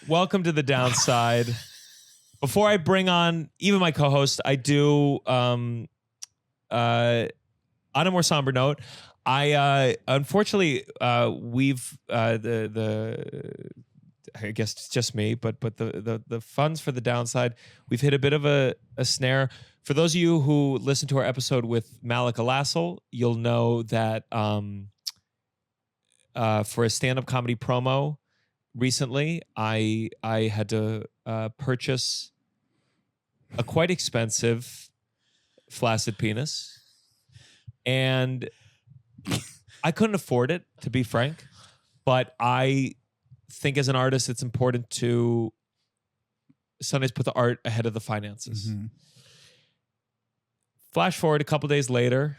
welcome to the downside. Before I bring on even my co-host, I do, on a more somber note, I unfortunately we've I guess it's just me, but the funds for the downside, we've hit a bit of a snare. For those of you who listened to our episode with Malik Alassal, you'll know that for a stand-up comedy promo recently, I had to purchase a quite expensive flaccid penis, and I couldn't afford it, to be frank. But I think as an artist, it's important to sometimes put the art ahead of the finances. Mm-hmm. Flash forward a couple days later,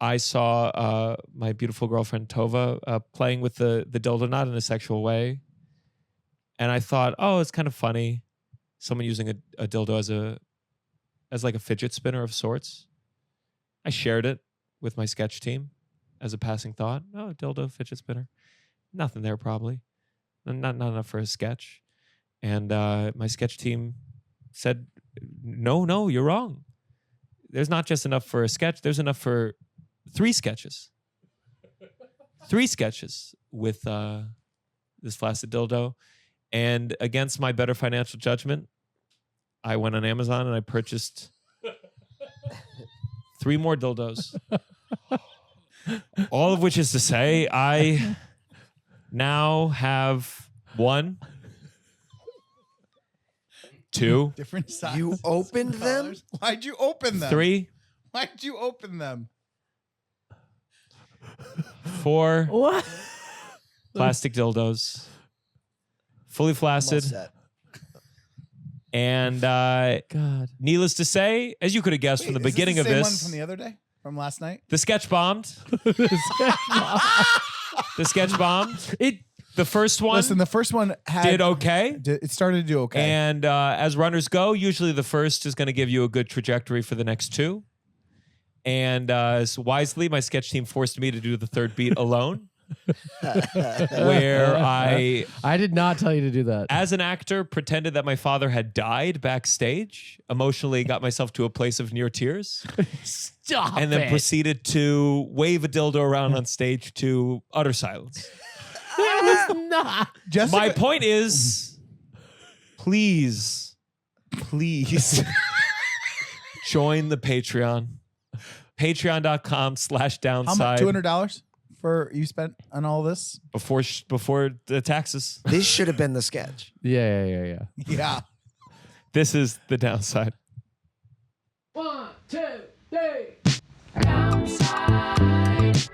I saw my beautiful girlfriend Tova playing with the dildo, not in a sexual way. And I thought, oh, it's kind of funny. Someone using a dildo as like a fidget spinner of sorts. I shared it with my sketch team as a passing thought. Oh, dildo, fidget spinner. Nothing there probably. Not enough for a sketch. And my sketch team said, no, you're wrong. There's not just enough for a sketch. There's enough for 3 sketches. 3 sketches with this flaccid dildo. And against my better financial judgment, I went on Amazon and I purchased 3 more dildos. All of which is to say, I now have 1, 2, Different sizes. You opened them? Why'd you open them? 3, Why'd you open them? 4 What? plastic dildos, fully flaccid. And God. needless to say, as you could have guessed from the Wait, is beginning this of the same this, one from the other day? From last night? the sketch bombed. The sketch bombed. The first one Listen, the first one did okay. It started to do okay. And as runners go, usually the first is going to give you a good trajectory for the next 2. And so wisely, my sketch team forced me to do the third beat alone. Where I did not tell you to do that. as an actor, pretended that my father had died backstage, emotionally got myself to a place of near tears, Stop and then it. proceeded to wave a dildo around on stage to utter silence. It was not. Jessica, My point is, please join the Patreon. Patreon.com/downside. how much? $200 for you spent on all this? before the taxes. This should have been the sketch. Yeah. Yeah. This is the downside. 1, 2, 3. Downside.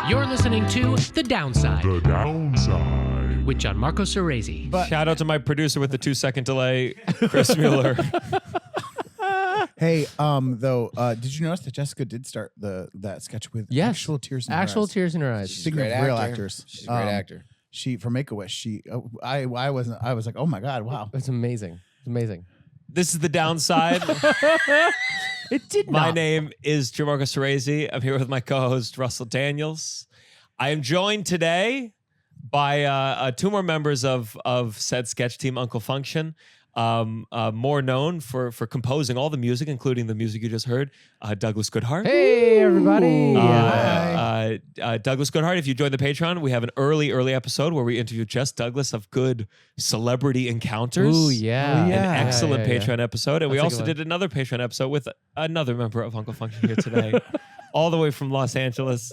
You're listening to The Downside. The downside. With Gianmarco Soresi. But Shout out to my producer with the 2-second delay, Chris Mueller. hey, though, did you notice that Jessica did start that sketch with Yes. actual tears in her Actual eyes? tears in her eyes. Speaking of Great real actor. actors, She's a great actor. She for Make-A-Wish. I was like, oh my god, wow. It's amazing. It's amazing. This is the downside. It did My not. name is Gianmarco Soresi. I'm here with my co-host Russell Daniels. I am joined today by 2 more members of said sketch team, Uncle Function. More known for composing all the music, including the music you just heard, Douglas Goodhart. Hey, everybody. Douglas Goodhart, if you join the Patreon, we have an early episode where we interview just Douglas of good celebrity encounters. Ooh, yeah. Oh, yeah. An excellent Yeah. Patreon episode. And we I'll take also a look. did another Patreon episode with another member of Uncle Function here today. All the way from Los Angeles,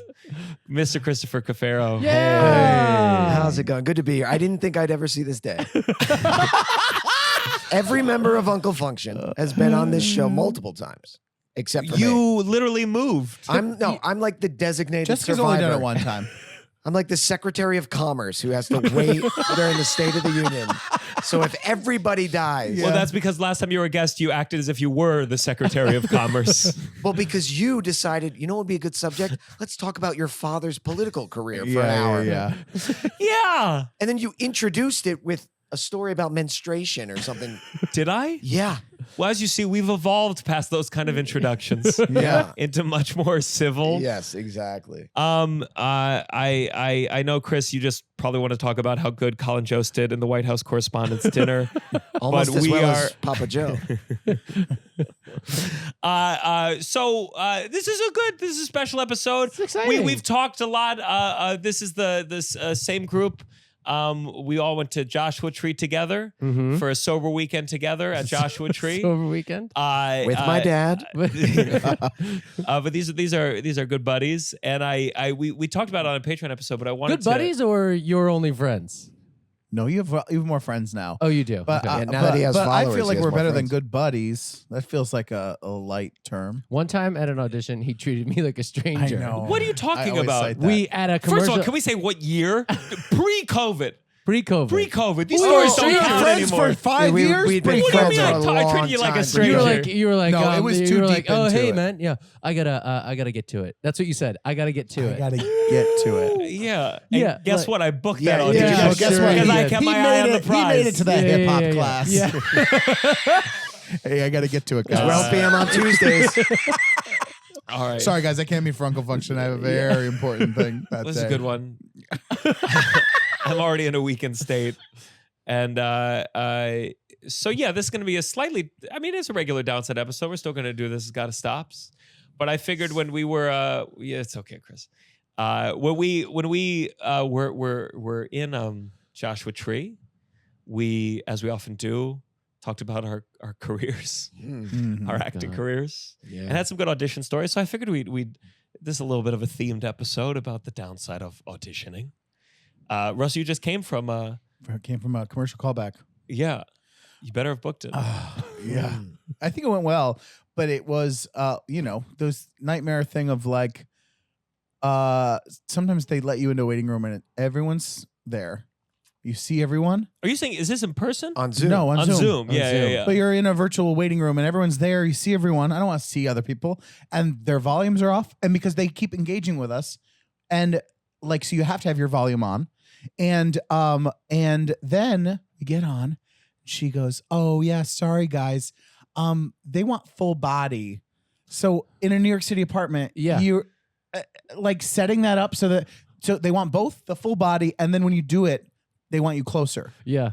Mr. Christopher Cafero. Yeah. How's it going? Good to be here. I didn't think I'd ever see this day. Every member of Uncle Function has been on this show multiple times, except for me. You literally moved. I'm like the designated Jessica's survivor. only done it one time. I'm like the Secretary of Commerce who has to wait during the State of the Union. So if everybody dies, Well, that's because last time you were a guest, you acted as if you were the Secretary of Commerce. well, because you decided, you know what would be a good subject? Let's talk about your father's political career for an hour. Yeah. Yeah. And then you introduced it with a story about menstruation or something. Did I? Yeah. Well, as you see, we've evolved past those kind of introductions into much more civil. Yes, exactly. I know, Chris, you just probably want to talk about how good Colin Jost did in the White House Correspondents' Dinner. Almost but as we well are as Papa Joe. This is a special episode. It's exciting. We've talked a lot. This is this same group. We all went to Joshua Tree together for a sober weekend together at Joshua Tree over weekend. With my dad. But these are good buddies, and we talked about it on a Patreon episode. But I wanted Good buddies or your only friends? No, you have even more friends now. Oh, you do. But, Okay. Yeah, now that he has but I followers, feel like he has we're more better than friends. good buddies. That feels like a light term. One time at an audition, he treated me like a stranger. I know. What are you I talking always about? cite that. We at a commercial. First of all, can we say what year? Pre-COVID. pre-COVID. Pre-COVID. These We stories were don't strangers. count friends anymore. for 5 we- years. we'd been What do you friends mean? for a I long treated you like a time. stranger. You were like, No, it was you too were deep like, oh, into hey, it. man, yeah, I gotta get to it. That's what you said. I gotta get to I it. gotta get to it. Yeah. And Yeah, guess like- what? I booked Yeah, that yeah, audition. yeah, guess sure what? Because I he kept did. my eye on the He prize. made it to that Yeah, hip hop yeah, yeah, class. yeah. Hey, I gotta get to it, guys. 12 p.m. on Tuesdays. All right. Sorry, guys, I can't be for Uncle Function. I have a very important thing that This day. is a good one. I'm already in a weakened state. And so, yeah, this is going to be a slightly, I mean, it's a regular Downside episode. We're still going to do this. It's got to stops. But I figured when we were, yeah, it's okay, Chris. When we were in Joshua Tree, we, as we often do, talked about our careers, Mhm. our acting God. careers, Yeah. and had some good audition stories. So I figured we'd this is a little bit of a themed episode about the downside of auditioning. Russell, you just came from Came from a commercial callback. yeah, you better have booked it. Yeah. I think it went well, but it was, those nightmare thing of like, sometimes they let you into a waiting room and everyone's there. You see everyone. Are you saying is this in person? On Zoom. No, on Zoom. Yeah, Zoom. yeah. But you're in a virtual waiting room and everyone's there. You see everyone. I don't want to see other people. And their volumes are off. And because they keep engaging with us. And like, so you have to have your volume on. And then you get on. She goes, oh yeah, sorry guys. They want full body. So in a New York City apartment, Yeah. you're like setting that up so they want both the full body. And then when you do it, they want you closer. Yeah.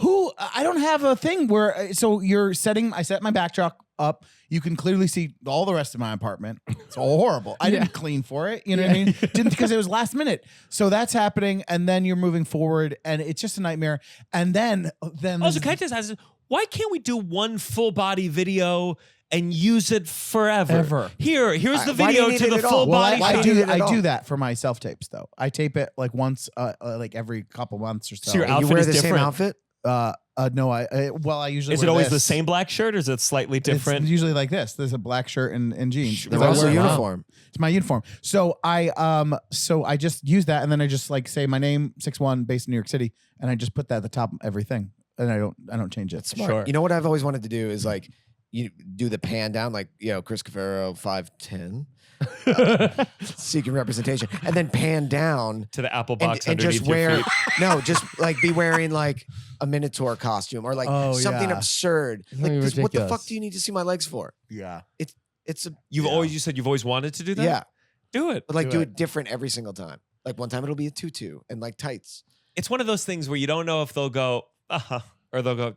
I don't have a thing where, so you're I set my backdrop up. You can clearly see all the rest of my apartment. It's all horrible. I didn't clean for it. You know what I mean? Didn't, because it was last minute. So that's happening. And then you're moving forward and it's just a nightmare. And then Also, can I just ask, why can't we do one full body video and use it forever? Ever. Here's the Why do you video need to it the at all? full well, body. Why I do do it at all? that for my self tapes though. I tape it like once, like every couple months or so. So your And you outfit wear is the same different. outfit? No, I usually Is it wear always the this. same black shirt or is it slightly different? It's usually like this. There's a black shirt and jeans. The Because I Russell wear- uniform. It's my uniform. So I just use that and then I just like say my name 6'1" based in New York City and I just put that at the top of everything and I don't change it. Smart. Sure. You know what I've always wanted to do is like you do the pan down, like Chris Cafero 5'10", seeking representation, and then pan down To the apple and, box and underneath just your wear feet. just like be wearing like a Minotaur costume or like Oh, something yeah. absurd. Like Something what the ridiculous. fuck do you need to see my legs for? Yeah. It's a You said you've always wanted to do that? yeah, Do it. but like Do do it. it different every single time. Like one time it'll be a tutu and like tights. It's one of those things where you don't know if they'll go, or they'll go,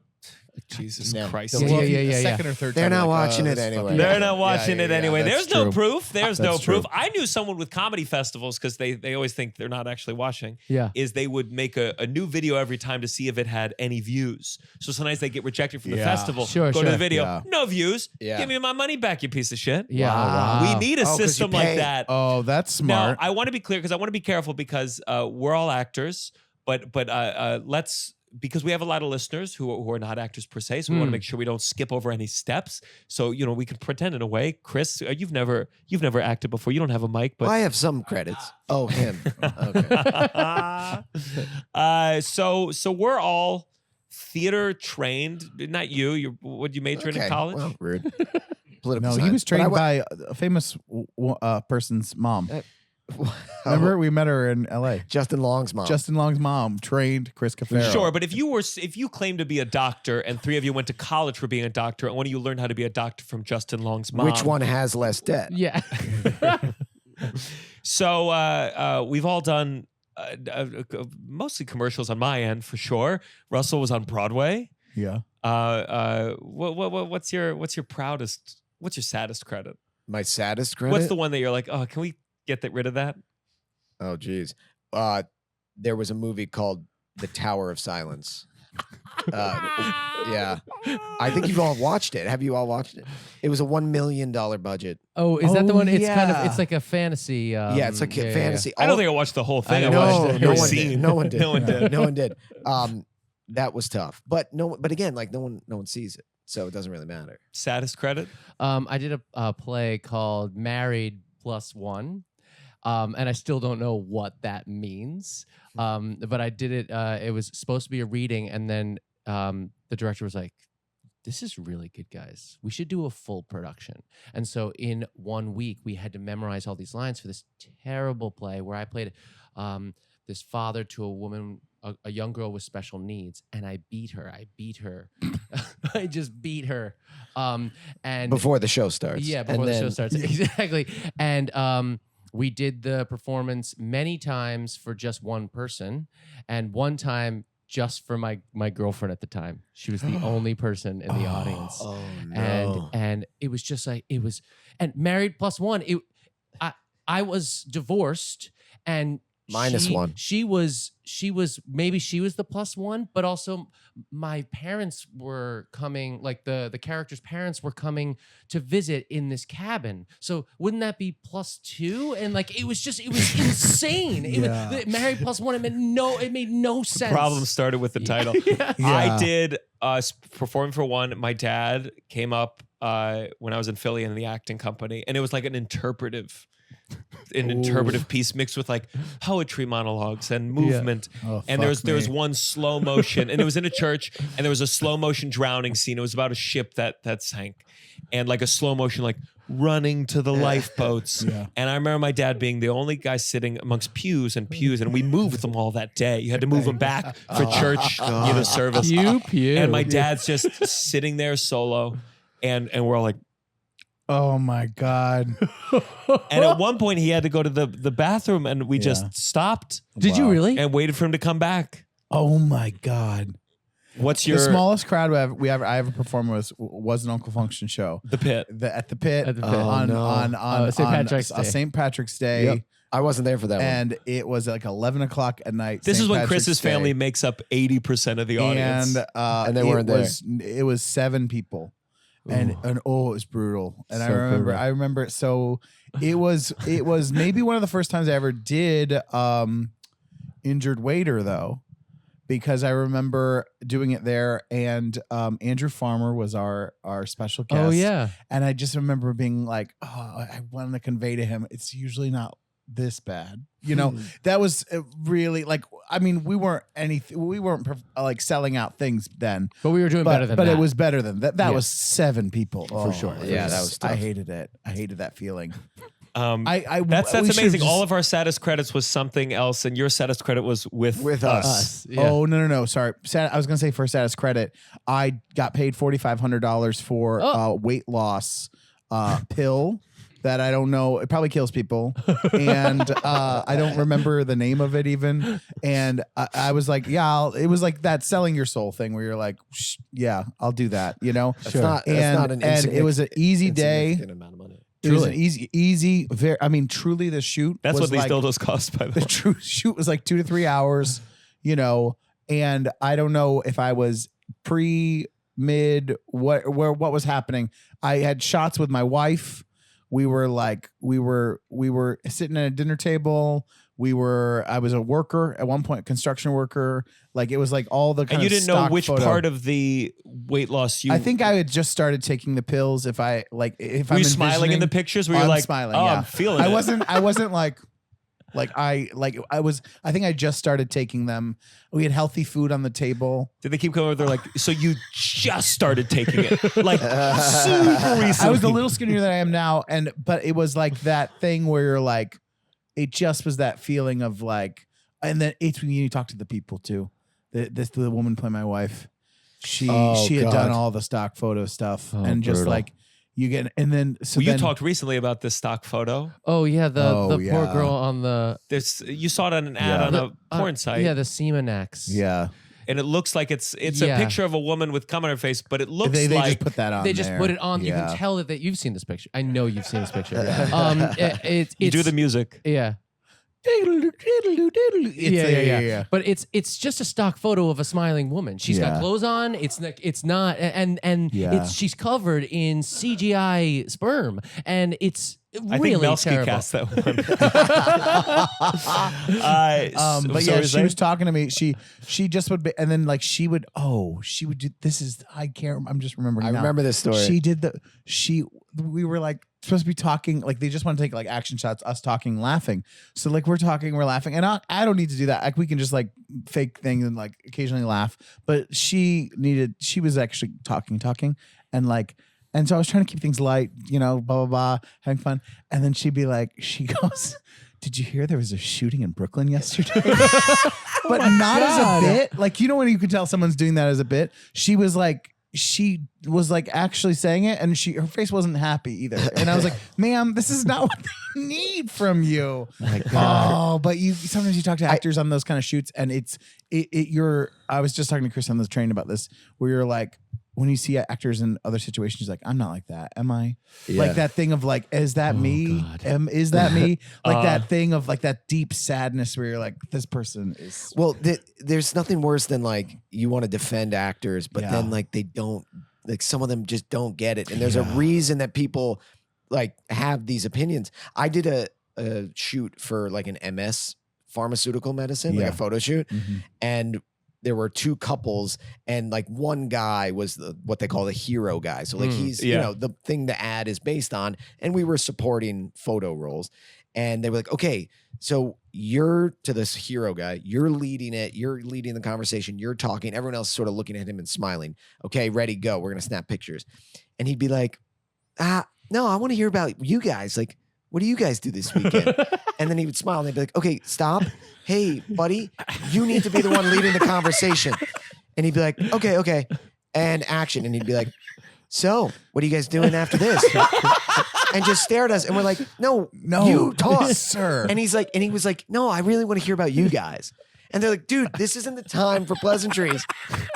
Jesus No. Christ. Yeah, yeah, yeah. Second or third They're time, not like, watching it this anyway. fucking- They're not watching it anyway. that's There's no true. proof. There's no That's proof. true. I knew someone with comedy festivals because they always think they're not actually watching. Yeah. Is they would make a new video every time to see if it had any views. So sometimes they get rejected from the Yeah. festival. Sure, Go to the sure. video. Yeah. No views. Yeah. Give me my money back, you piece of shit. Yeah. Wow. Wow. We need a 'cause you system like pay. that. Oh, that's Now, smart. I want to be clear because I want to be careful because we're all actors, but let's because we have a lot of listeners who are not actors per se, so we want to make sure we don't skip over any steps. So we can pretend in a way. Chris, you've never acted before. You don't have a mic, but I have some credits. Oh, him. Okay. so we're all theater trained. Not you. What you majored in Okay. college? Well, rude. Political no, science. he was But I trained went- by a famous person's mom. Remember, we met her in L.A. Justin Long's mom. Justin Long's mom trained Chris Cafero. Sure, but if you claim to be a doctor and three of you went to college for being a doctor and one of you learned how to be a doctor from Justin Long's mom, Which one has less debt? Yeah. So we've all done mostly commercials on my end for sure. Russell was on Broadway. Yeah. What's your proudest? What's your saddest credit? My saddest credit? What's the one that you're like, oh, can we get rid of that? Oh, geez. There was a movie called The Tower of Silence. Yeah. I think you've all watched it. Have you all watched it? It was a $1 million budget. Oh, is that the one? It's kind of, yeah. it's like a fantasy. Yeah, it's like a fantasy. I don't think I watched the whole thing. I I know. watched No every one scene. did. No one did. No one did. No one did. That was tough. But again, like no one sees it. So it doesn't really matter. Saddest credit? I did a play called Married Plus One. And I still don't know what that means. But I did it. It was supposed to be a reading. And then the director was like, this is really good, guys. We should do a full production. And so in 1 week, we had to memorize all these lines for this terrible play where I played this father to a woman, a young girl with special needs. And I beat her. I just beat her. And Before the show starts. yeah, before the show starts. Exactly. And we did the performance many times for just one person, and one time just for my girlfriend at the time. She was the only person in the audience. Oh no. And it was just like and Married Plus One. I was divorced and Minus one. She was maybe she was the plus one, but also my parents were coming, like the character's parents were coming to visit in this cabin. So wouldn't that be plus two? And like it was insane. It was Married Plus One. It made no sense. The problem started with the title. Yeah. I did perform for one. My dad came up when I was in Philly in the acting company, and it was like an interpretive piece mixed with like poetry monologues and movement. Oh, and there was me. one slow motion, and it was in a church, and there was a slow motion drowning scene. It was about a ship that sank, and like a slow motion like running to the lifeboats. Yeah. And I remember my dad being the only guy sitting amongst pews, and we moved them all that day. You had to move them back for church service. Pew. And my dad's just sitting there solo, and we're all like. Oh my God. And at one point he had to go to the bathroom, and we just stopped Did you really? and waited for him to come back. Oh my God. What's your The smallest crowd I ever performed was an Uncle Function show. the pit? At the pit. At the Pit. On St. Patrick's Day. St. Patrick's Day. Yep. I wasn't there for that one. And it was like 11 o'clock at night. This St. is when Patrick's Chris's Day. family makes up 80% of the audience. And they weren't there. It was 7 people. And oh, it was brutal. And So I remember. So it was maybe one of the first times I ever did Injured Waiter though, because I remember doing it there, and Andrew Farmer was our special guest. Oh yeah. And I just remember being like, oh, I wanted to convey to him, it's usually not this bad. You know, that was really like, I mean, we weren't like selling out things then. But we were doing better than that. But it was better than that. That was 7 people. For sure. Yeah, that was tough. I hated it. I hated that feeling. That's we amazing. should've just- All of our saddest credits was something else, and your saddest credit was with us. Us. Yeah. Oh no! Sorry, I was gonna say for saddest credit, I got paid $4,500 for weight loss pill that I don't know. It probably kills people, and I don't remember the name of it even. And I was like, yeah, it was like that selling your soul thing where you're like, yeah, I'll do that. You know, That's not an and it was an easy day. insignificant amount of money. It was an easy. Very. I mean, truly, the shoot. That's was what these like, dildos cost, by the the way. true shoot was like 2 to 3 hours, you know, and I don't know if I was pre, mid, what was happening. I had shots with my wife. We were sitting at a dinner table. I was a worker at one point, construction worker. Like it was like all the kind And you of didn't know stock which photo. part of the weight loss you. I think I had just started taking the pills. If I'm were you smiling in the envisioning- pictures where you're I'm like, smiling, oh, yeah. I'm feeling it. I wasn't like I think I just started taking them. We had healthy food on the table. Did they keep coming over? They're like, so you just started taking it, like super recently. I was a little skinnier than I am now, but it was like that thing where you're like, it just was that feeling of like, and then it's when you talk to the people too. The woman playing my wife, she had done all the stock photo stuff, and just brutal. like you get, and then so Well, then, you talked recently about this stock photo. Oh yeah, the poor yeah. girl on the You saw it on an ad on a porn site. Yeah, the Semenax. yeah, And it looks like it's Yeah. a picture of a woman with cum on her face, but it looks they like just put that on. They just there. put it on. You Yeah. can tell that you've seen this picture. I know you've seen this picture. It's you do the music. yeah. Yeah. But it's just a stock photo of a smiling woman. She's got Yeah. clothes on. It's not, and Yeah. she's covered in CGI sperm, and it's I really think Melsky terrible. cast that one. But so yeah, is she that- was talking to me. She just would be, and then like she would do. This is I can't. I'm just remembering. I now. remember this story. She did we were like supposed to be talking, like they just want to take like action shots, us talking, laughing. So like we're talking, we're laughing, and I don't need to do that. Like we can just like fake things and like occasionally laugh. But she was actually talking, and like. And so I was trying to keep things light, blah, blah, blah, having fun. And then she'd be like, she goes, did you hear there was a shooting in Brooklyn yesterday? But not as a bit. Like, when you can tell someone's doing that as a bit. She was like actually saying it, and her face wasn't happy either. And I was like, ma'am, this is not what they need from you. My God. Oh, but sometimes you talk to actors on those kind of shoots, and I was just talking to Chris on the train about this, where you're like, when you see actors in other situations, you're like, I'm not like that, am I? Yeah. Like that thing of like, is that me? God. Is that me? Like that thing of like that deep sadness where you're like, this person is. Well, there's nothing worse than like you want to defend actors, but then like they don't, like some of them just don't get it. And there's a reason that people like have these opinions. I did a shoot for like an MS pharmaceutical medicine, like a photo shoot. Mm-hmm. And there were two couples, and like one guy was what they call the hero guy. So like he's, the thing the ad is based on. And we were supporting photo roles. And they were like, okay, so you're to this hero guy, you're leading it, you're leading the conversation, you're talking, everyone else is sort of looking at him and smiling. Okay, ready, go. We're going to snap pictures. And he'd be like, no, I want to hear about you guys. Like, what do you guys do this weekend? And then he would smile and they'd be like, okay, stop. Hey, buddy, you need to be the one leading the conversation. And he'd be like, okay. And action. And he'd be like, so what are you guys doing after this? And just stare at us. And we're like, no, you talk. sir. And he was like, no, I really want to hear about you guys. And they're like, dude, this isn't the time for pleasantries.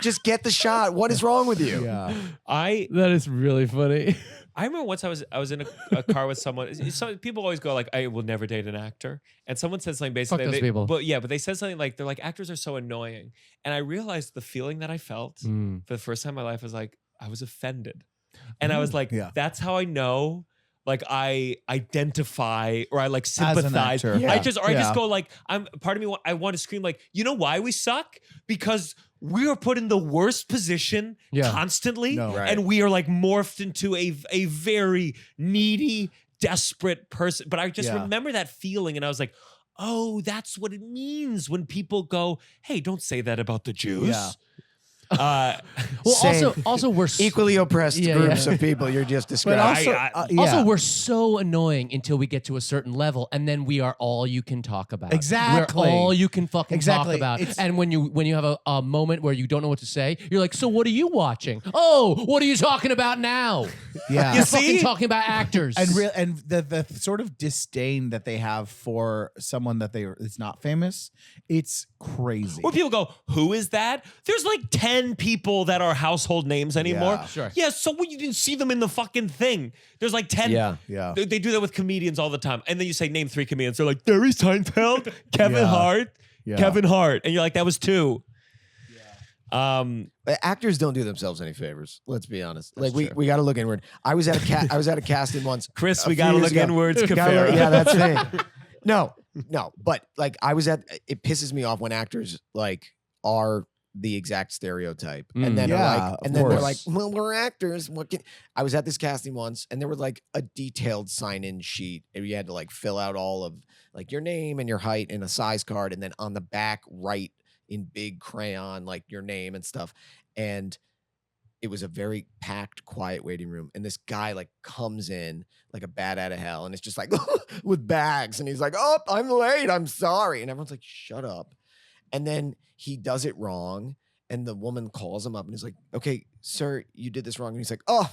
Just get the shot. What is wrong with you? Yeah. That is really funny. I remember once I was in a car with someone. People always go like, "I will never date an actor," and someone said something basically. Fuck those people. But they said something like, "They're like actors are so annoying," and I realized the feeling that I felt for the first time in my life was like I was offended, and I was like, "That's how I know." Like I identify or I like sympathize. actor. I just go like part of me I want to scream like, you know why we suck? Because we are put in the worst position constantly. No. Right. And we are like morphed into a very needy, desperate person. But I just remember that feeling and I was like, oh, that's what it means when people go, hey, don't say that about the Jews. Yeah. Well, Same. also we're Equally oppressed groups of people you're just describing. Also, we're so annoying until we get to a certain level, and then we are all you can talk about. Exactly. We're all you can fucking talk about. It's- And when you have a moment where you don't know what to say, you're like, so what are you watching? Oh, what are you talking about now? Yeah. You're fucking talking about actors. And the sort of disdain that they have for someone that is not famous, it's crazy. Where people go, who is that? There's like 10 people that are household names anymore. Yeah. Sure. Yeah, so when you didn't see them in the fucking thing. There's like 10. Yeah. They do that with comedians all the time. And then you say, name 3 comedians. They're like, Jerry Seinfeld, Kevin Yeah. Hart, Yeah. Kevin Hart. And you're like, that was 2. But actors don't do themselves any favors. Let's be honest. Like we got to look inward. I was at a casting once. Chris, a we few got to years look ago. inwards. Gotta Cafero. look- yeah, that's me. No. But like it pisses me off when actors like are the exact stereotype, and then they're like, well, we're actors. I was at this casting once, and there was like a detailed sign-in sheet, and you had to like fill out all of like your name and your height and a size card, and then on the back write in big crayon like your name and stuff. And it was a very packed, quiet waiting room. And this guy like comes in like a bat out of hell. And it's just like with bags. And he's like, oh, I'm late. I'm sorry. And everyone's like, shut up. And then he does it wrong. And the woman calls him up and he's like, okay, sir, you did this wrong. And he's like, oh,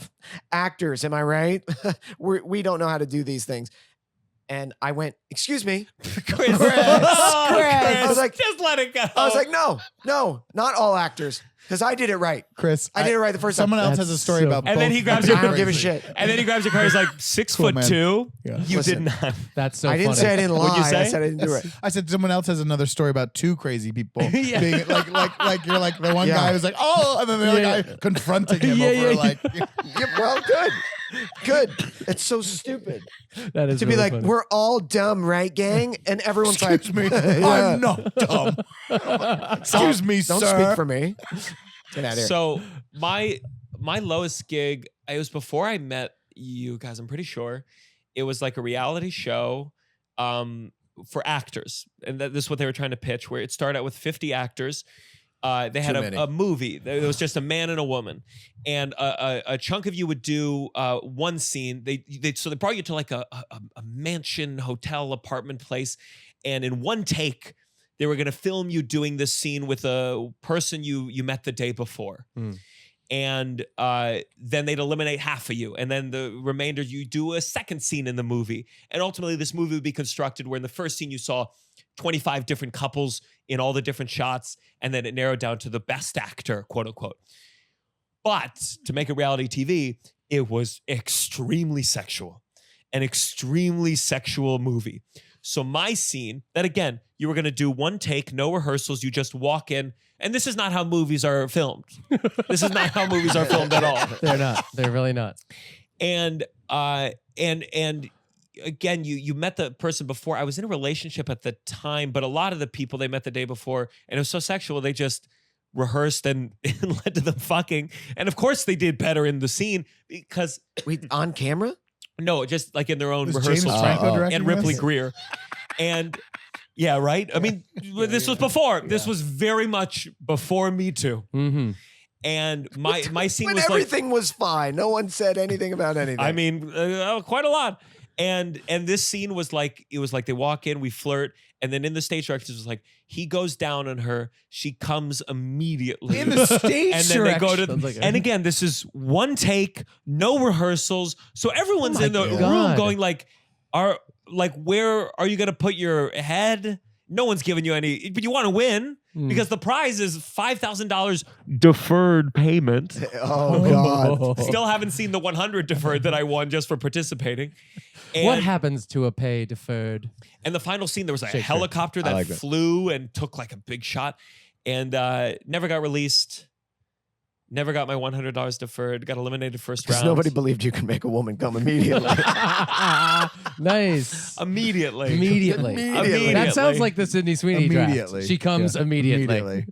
actors, am I right? We don't know how to do these things. And I went, excuse me. Chris. I was like, just let it go. I was like, no, not all actors. Because I did it right. Chris, I did it right the first time. Someone else has a story about And both. then he grabs I your don't give a shit. And then he grabs your car. He's like 6'2". Yeah. You Listen, did not. That's so I didn't funny. say I didn't lie. What'd you say? I said I didn't do it. I said someone else has another story about two crazy people Yeah. being like you're like the one Yeah. guy was like, oh, and then the other Yeah. guy confronting him Yeah, over yeah, like Yeah, well, good. It's so stupid That is to be really like, funny. we're all dumb, right, gang? And everyone's excuse me, like, yeah. I'm not dumb. Excuse me, Don't sir. speak for me. Get out of here. So my lowest gig, it was before I met you guys, I'm pretty sure. It was like a reality show for actors. And this is what they were trying to pitch, where it started out with 50 actors. They had a movie. There was just a man and a woman. And a chunk of you would do one scene. So they brought you to like a mansion, hotel, apartment place. And in one take, they were going to film you doing this scene with a person you met the day before. And then they'd eliminate half of you. And then the remainder, you do a second scene in the movie. And ultimately, this movie would be constructed where in the first scene you saw 25 different couples in all the different shots. And then it narrowed down to the best actor, quote unquote. But to make a reality TV, it was extremely sexual. An extremely sexual movie. So my scene, that again, you were going to do one take, no rehearsals. You just walk in. And this is not how movies are filmed. This is not how movies are filmed at all. They're not. They're really not. And again, you met the person before. I was in a relationship at the time, but a lot of the people they met the day before, and it was so sexual, they just rehearsed and led to them fucking. And of course they did better in the scene because Wait, on camera? no, just like in their own Was rehearsal James track. Franco directing And Ripley this? Greer. And yeah, right? I mean, this was before. This was very much before Me Too. Mm-hmm. And my scene When was like, everything was fine. No one said anything about anything. I mean, quite a lot. And this scene was like, it was like they walk in, we flirt, and then in the stage direction, it was like, he goes down on her, she comes immediately. In the stage and then they go to, Sounds like a- and again, this is one take, no rehearsals. So everyone's my in the room God. going where are you going to put your head? No one's giving you any, but you want to win because the prize is $5,000 deferred payment. oh, God. Still haven't seen the 100 deferred that I won just for participating. And, What happens to a pay deferred? and the final scene, there was a Shakespeare. helicopter that like that. flew and took like a big shot and never got released. Never got my $100 deferred. Got eliminated first Because round. nobody believed you could make a woman come immediately. Nice. Immediately. Immediately. Immediately. That sounds like the Sydney Sweeney draft. Immediately. She comes Yeah. immediately.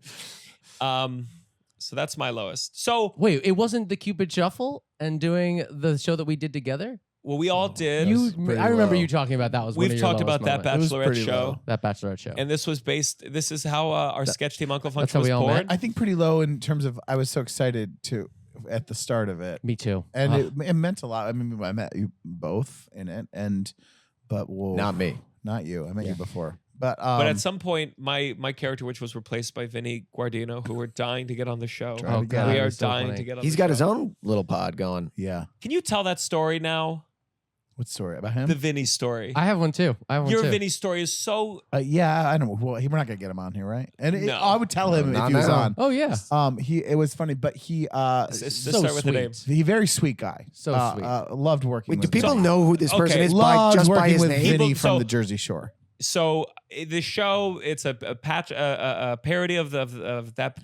So that's my lowest. So, Wait, it wasn't the Cupid Shuffle and doing the show that we did together? well, we all did. pretty I remember low. you talking about that was one We've of your talked lowest about that moments. It was Bachelorette pretty show. low. That Bachelorette show. And this is how our sketch team Uncle Function how was we all born. met? I think pretty low in terms of I was so excited at the start of it. Me too. And Ugh. it meant a lot. I mean, I met you both in it, but whoa, Not me. not you. I met you before, but But at some point, my character, which was replaced by Vinny Guadagnino, who we're dying to get on the show. Try to Oh, get God. We it. are He's so dying funny. to get on He's the got show. his own little pod going. Yeah. Can you tell that story now? What story about him? The Vinny story. I have one too. Your Vinny story is so. Yeah, I don't know. Well, we're not gonna get him on here, right? And No. I would tell him No, if he was no. on. Oh yeah. It was funny, but he Let's So start with the sweet. names. he very sweet guy. So sweet. Loved working. Wait, do with people Vinny. know who this person Okay. is Loved just by working his with name? Vinny People- from so- the Jersey Shore. So the show, it's a parody of the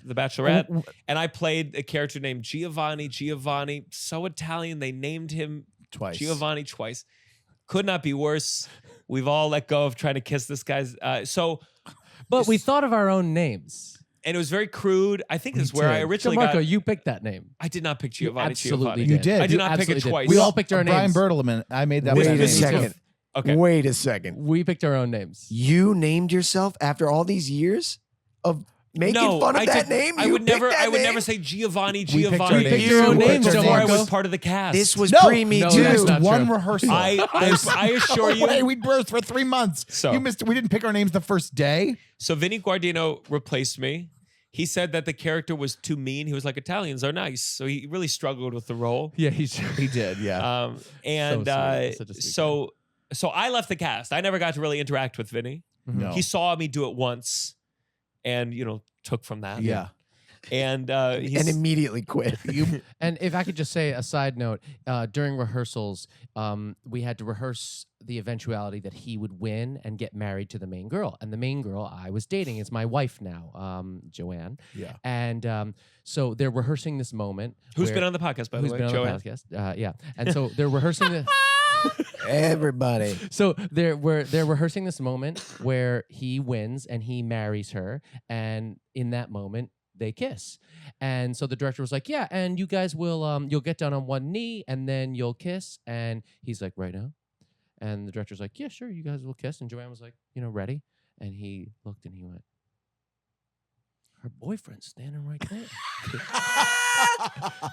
Bachelorette, and I played a character named Giovanni. Giovanni, so Italian, they named him Twice. Giovanni twice. Could not be worse. We've all let go of trying to kiss this guy's. But we thought of our own names. And it was very crude. I think this is where I did. originally Gianmarco, got. you picked that name. I did not pick Giovanni. absolutely Giovanni. You did. I did You not pick it absolutely did. twice. We all picked our Brian names. Bertleman. I made that. Wait my a name. second. Okay. Wait a second. We picked our own names. You named yourself after all these years of making fun of that name? I would never say Giovanni. We picked our Giovanni. names. your own names, before I Gianmarco. was part of the cast. This was No, pre-me no, too. that's Just not one true. rehearsal. I assure you. Wait, we rehearsed for 3 months. So- you missed. We didn't pick our names the first day. So Vinny Guadagnino replaced me. He said that the character was too mean. He was like, Italians are nice. So he really struggled with the role. Yeah, He did. Yeah. And sweet. Such a sweet so I left the cast. I never got to really interact with Vinny. No. He saw me do it once and, took from that. Yeah. And And immediately quit. And if I could just say a side note, during rehearsals, we had to rehearse the eventuality that he would win and get married to the main girl. And the main girl I was dating is my wife now, Joanne. Yeah. And so they're rehearsing this moment. who's where- been on the podcast, by the who's way? been on Joanne? the podcast? Yeah. And so they're rehearsing the. Everybody. So they're rehearsing this moment where he wins and he marries her, and in that moment they kiss. And so the director was like, "Yeah, and you guys will you'll get down on one knee and then you'll kiss." And he's like, "Right now?" And the director's like, "Yeah, sure, you guys will kiss." And Joanne was like, "Ready?" And he looked and he went, "Her boyfriend's standing right there."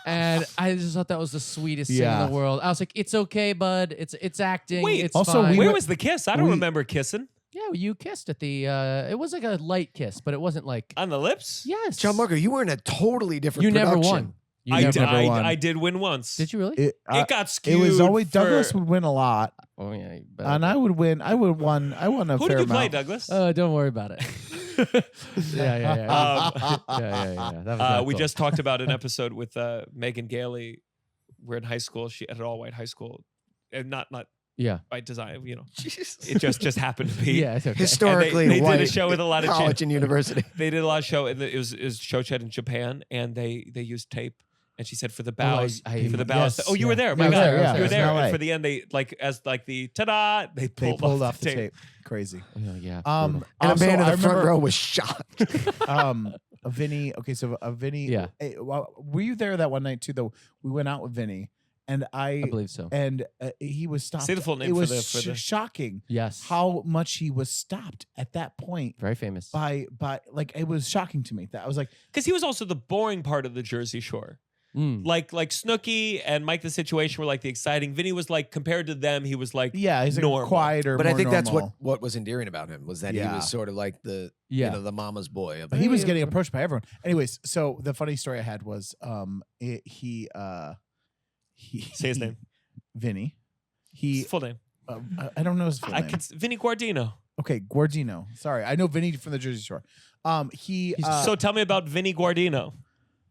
And I just thought that was the sweetest thing in the world. I was like, "It's okay, bud. It's acting. Wait, it's also, fine." Where was the kiss? I don't we- remember kissing. Yeah, you kissed at the. It was like a light kiss, but it wasn't like. On the lips? Yes, Gianmarco, you were in a totally different You never production. won. You I never did, never won. I did win once. Did you really? It, It got skewed. it was always for- Douglas would win a lot, Oh yeah. you better and bet. I would win. I won a Who fair did you play, amount. Douglas? Don't worry about it. yeah. Yeah. That was not We cool. just talked about an episode with Megan Gailey. We're in high school. She at an all-white high school, and not Yeah. by design. Jesus. It just happened to be. Yeah. It's okay. Historically, they did a white show with a lot of college and university. They did a lot of show, and it was show set in Japan, and they used tape. And she said for the bows, for the bows. yes, Oh, you were there. yeah. My I was God. there, yeah. You It were was in there. LA. And for the end, they as the ta-da, they They pulled, off the tape. Crazy. Oh, yeah. And also, a man in I the front remember, row was shocked. Vinny. Okay, so Vinny. Yeah. Were you there that one night too? Though we went out with Vinny, and I believe so. and he was stopped. Say the full name It for was the- shocking Yes. how much he was stopped at that point Very famous. by like it was shocking to me that I was like, Because he was also the boring part of the Jersey Shore. Mm. Like Snooki and Mike the Situation were like the exciting. Vinny was like, compared to them, he was like, yeah, he's like normal. quieter. But I more think that's normal. what was endearing about him was that he Yeah. was sort of like the Yeah. the mama's boy. Of He was getting approached by everyone. Anyways, so the funny story I had was he Say his name. Vinny. His He full name. I don't know his full name. Vinny Guadagnino. Okay, Guardino. Sorry, I know Vinny from the Jersey Shore. So tell me about Vinny Guadagnino.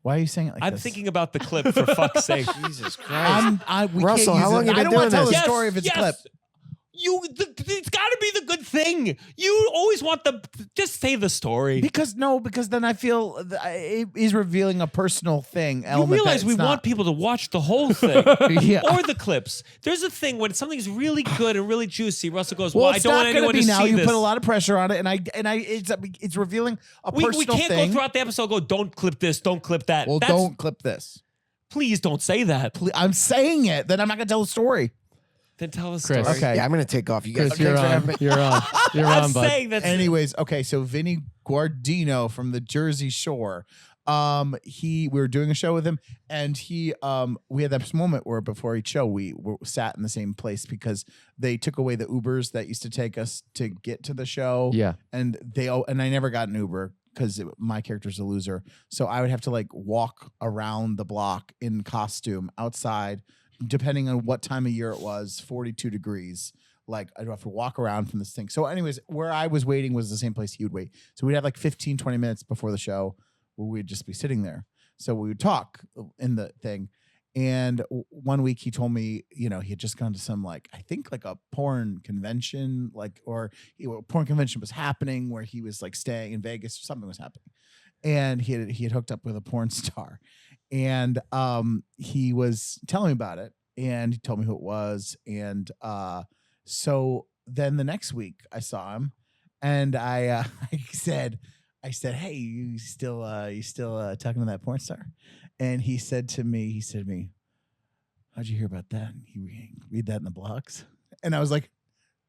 Why are you saying it like I'm this? thinking about the clip for fuck's sake. Jesus Christ. We Russell, can't how use long it. you I been don't want to doing tell the this? story of its clip. It's got to be the good thing. You always want just say the story. Because then I feel it is revealing a personal thing. You Element realize that we it's want not. people to watch the whole thing Yeah. or the clips. There's a thing when something's really good and really juicy. Russell goes, Well, "Well, I it's don't not want going to anyone be to now. see You this." put a lot of pressure on it, and it's revealing a we personal can't thing. go throughout the episode. Go, don't clip this. Don't clip that. Well, don't clip this. Please don't say that. I'm saying it. Then I'm not going to tell the story. Then tell us. Chris. Story. Okay. Yeah, I'm gonna take off. You guys. Chris, you're thanks for on. having me. You're on. You're I'm on, bud. saying that. Anyways, okay, so Vinny Guardino from the Jersey Shore. We were doing a show with him, and we had this moment where before each show we sat in the same place because they took away the Ubers that used to take us to get to the show. Yeah. and I never got an Uber because my character's a loser, so I would have to like walk around the block in costume outside, depending on what time of year it was, 42 degrees. Like I'd have to walk around from this thing. So anyways, where I was waiting was the same place he would wait. So we'd have like 15, 20 minutes before the show where we'd just be sitting there. So we would talk in the thing. And one week he told me, he had just gone to some I think a porn convention, a porn convention was happening where he was staying in Vegas, something was happening. And he had hooked up with a porn star. And he was telling me about it, and he told me who it was. And so then the next week I saw him, and I said, "Hey, you still talking to that porn star?" And he said to me, "How'd you hear about that? You read that in the blogs?" And I was like,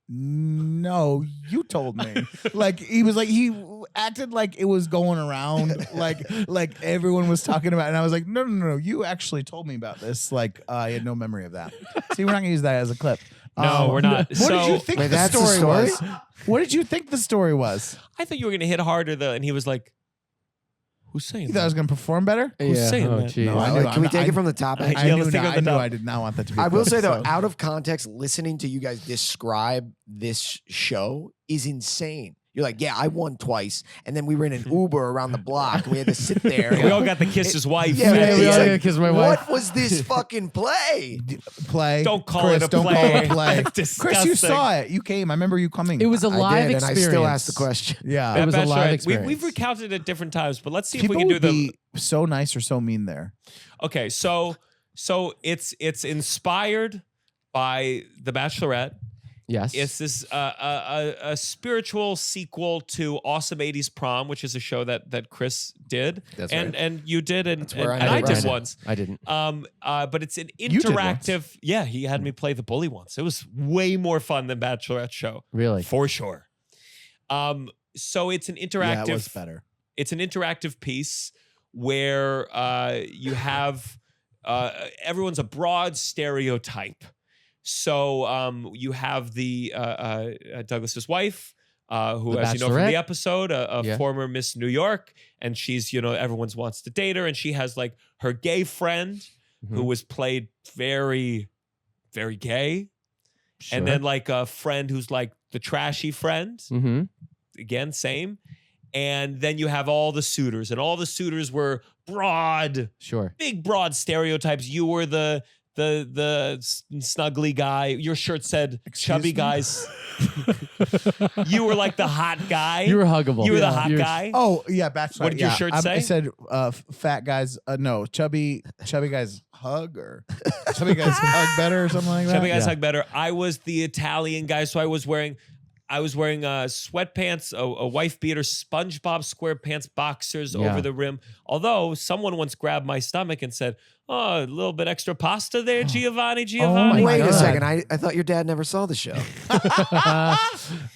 no, you told me. Like he was like he acted like it was going around, like everyone was talking about it. And I was like, no, you actually told me about this. Like I had no memory of that. See, we're not gonna use that as a clip. No, we're not. What did you think Wait, the that's the story story? was? What did you think the story was? I thought you were gonna hit harder though, and he was like, "Who's saying You thought I that?" was gonna perform better? Who's saying oh, that? geez. No, I knew- Can we I'm- take I- it from the top? I- Actually? Yeah, I let's knew, take it on the I knew top. I did not want that to be. I will clipped, say though, so- out of context, listening to you guys describe this show is insane. You're like, yeah, I won twice, and then we were in an Uber around the block, and we had to sit there. We all got to kiss his wife. Yeah, Yeah, we it's all like, gotta kiss my what wife. was this fucking play? play. Don't call Chris, it a don't play. call it a play. That's Chris, you disgusting. saw it. You came. I remember you coming. It was a I live did, experience. and I still asked the question. yeah. It was a live Bachelorette, experience. We've recounted it different times, but let's see if People we can do would the. be so nice or so mean there. Okay, so it's inspired by The Bachelorette. Yes. It's this a spiritual sequel to Awesome 80s Prom, which is a show that Chris did. That's and right. and you did and where I and I did did Ryan. once. I didn't. But it's an You did once. interactive. Yeah, he had me play the bully once. It was way more fun than Bachelorette show. Really? For sure. So it's an interactive. Yeah, it was better. It's an interactive piece where you have everyone's a broad stereotype. So you have the Douglas's wife, who, The as you know from Bachelorette? the episode, a Yeah. former Miss New York, and she's everyone wants to date her, and she has like her gay friend who was played very, very gay, and then like a friend who's like the trashy friend. Mm-hmm. Again, same. And then you have all the suitors, and all the suitors were broad, Sure. big, broad stereotypes. You were the snuggly guy. Your shirt said chubby me? guys. You were like the hot guy. You were huggable. You were the Yeah. hot You're- guy. Oh yeah, Bachelorette. What did your yeah. shirt I say? said fat guys. No, chubby guys hug or chubby guys hug better or something like that. Chubby guys Yeah. hug better. I was the Italian guy, so I was wearing sweatpants, a wife beater, SpongeBob SquarePants boxers Yeah. over the rim. Although someone once grabbed my stomach and said, "Oh, a little bit extra pasta there, Giovanni." my Wait God. a second. I thought your dad never saw the show.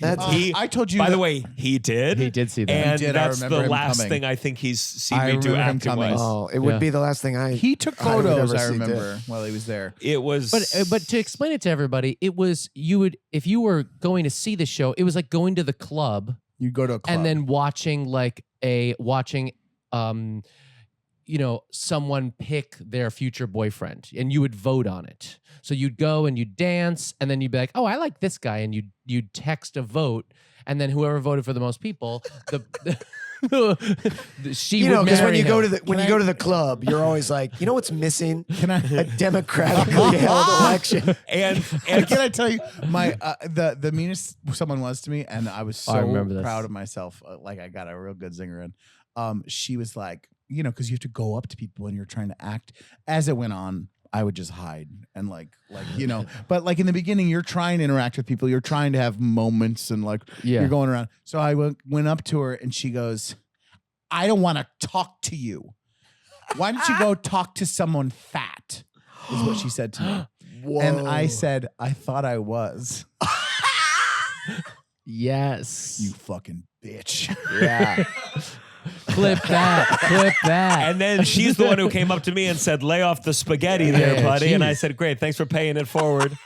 That's I told you. By that- the way, he did. He did see that. And He did. I that's remember the him last coming. thing I think he's seen I me do remember him acting coming. wise. oh, it would Yeah. be the last thing I. he took I would photos. ever I see remember while he was there. It was, But to explain it to everybody, it was if you were going to see the show, it was like going to the club You go to a club and then watching someone pick their future boyfriend, and you would vote on it. So you'd go and you'd dance, and then you'd be like, "Oh, I like this guy," and you'd text a vote, and then whoever voted for the most people, she You know, would because when marry you go him. to the go to the club, you're always like, you know what's missing? Can I? A democratically held election. and Can I tell you my the meanest someone was to me, and I was so I remember this. proud of myself. Like I got a real good zinger in. She was like, because you have to go up to people and you're trying to act. As it went on, I would just hide and like But like in the beginning, you're trying to interact with people. You're trying to have moments and like Yeah. you're going around. So I went up to her and she goes, "I don't want to talk to you. Why don't you go talk to someone fat?" Is what she said to me. Whoa. And I said, "I thought I was." Yes. You fucking bitch. yeah. Clip that. And then she's the one who came up to me and said, "Lay off the spaghetti there, Yeah, buddy." And I geez. said, "Great, thanks for paying it forward."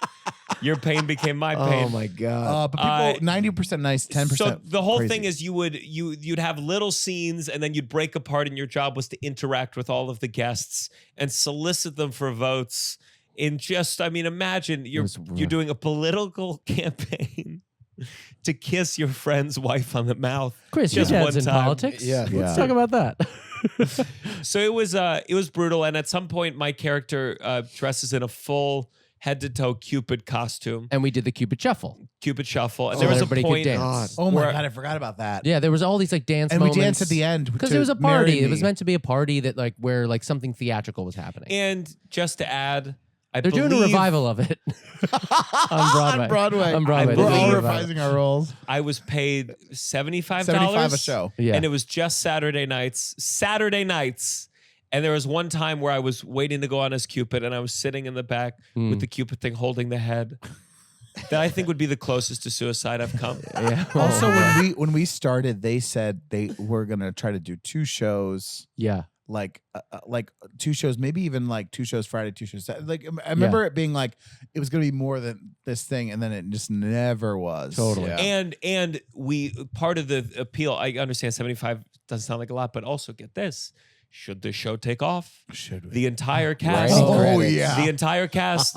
Your pain became my pain. Oh my god. But people, 90% nice, 10%. So the whole crazy. thing is you'd have little scenes, and then you'd break apart, and your job was to interact with all of the guests and solicit them for votes. Imagine you're doing a political campaign to kiss your friend's wife on the mouth. Chris, just your one dad's in time. politics. Yeah. Let's talk about that. So it was brutal, and at some point, my character dresses in a full head to toe Cupid costume, And we did the Cupid Shuffle. Cupid shuffle, and So there was a everybody could point. dance. Oh my where- God, I forgot about that. Yeah, there was all these like dance And moments. we danced at the end. because to it was a Marry party. It was Me. meant to be a party that where something theatrical was happening. And just to add, They're doing a revival of it on Broadway. On Broadway. On Broadway. I We're They're doing all believe- a revival. revising our roles. I was paid $75 $75 a show. Yeah. and it was just Saturday nights. And there was one time where I was waiting to go on as Cupid, and I was sitting in the back with the Cupid thing holding the head. that I think would be the closest to suicide I've come. Yeah. Also, when we started, they said they were gonna try to do 2 shows, yeah. like 2 shows, maybe even like 2 shows Friday, 2 shows Saturday. Like I remember it being like it was gonna be more than this thing, and then it just never was. Totally. Yeah. And we part of the appeal. I understand 75 doesn't sound like a lot, but also get this: should the show take off, Should we? the entire cast, Oh, yeah. the entire cast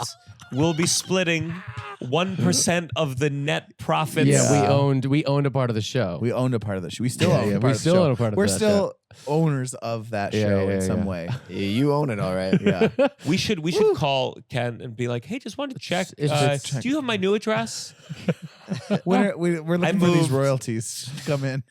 will be splitting 1% of the net profits. Yeah, we owned a part of the show. We owned a part of the show. We still Yeah, own yeah, a we part of the still show. own a part of We're that still owners of that Yeah, show yeah, in some yeah. way. You own it, all right. Yeah. We should call Ken and be like, hey, just wanted to check. It's- Do you have my new address? We're looking for these moved. royalties to come in.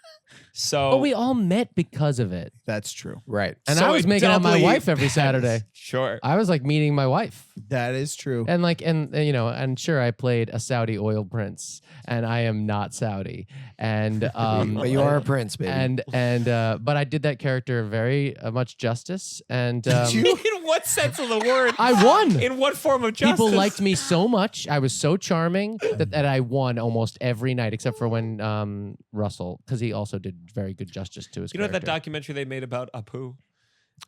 So But we all met because of it. That's true. Right. And So I was it making out my doubly- wife every Saturday. Sure. I was like meeting my wife. That is true. And like, and you know, and sure, I played a Saudi oil prince, and I am not Saudi. And But you are a prince, baby. but I did that character very much justice. And In what sense of the word? I won. In what form of justice? People liked me so much. I was so charming that I won almost every night, except for when Russell, because he also did very good justice to his You know that character. documentary they made about Apu?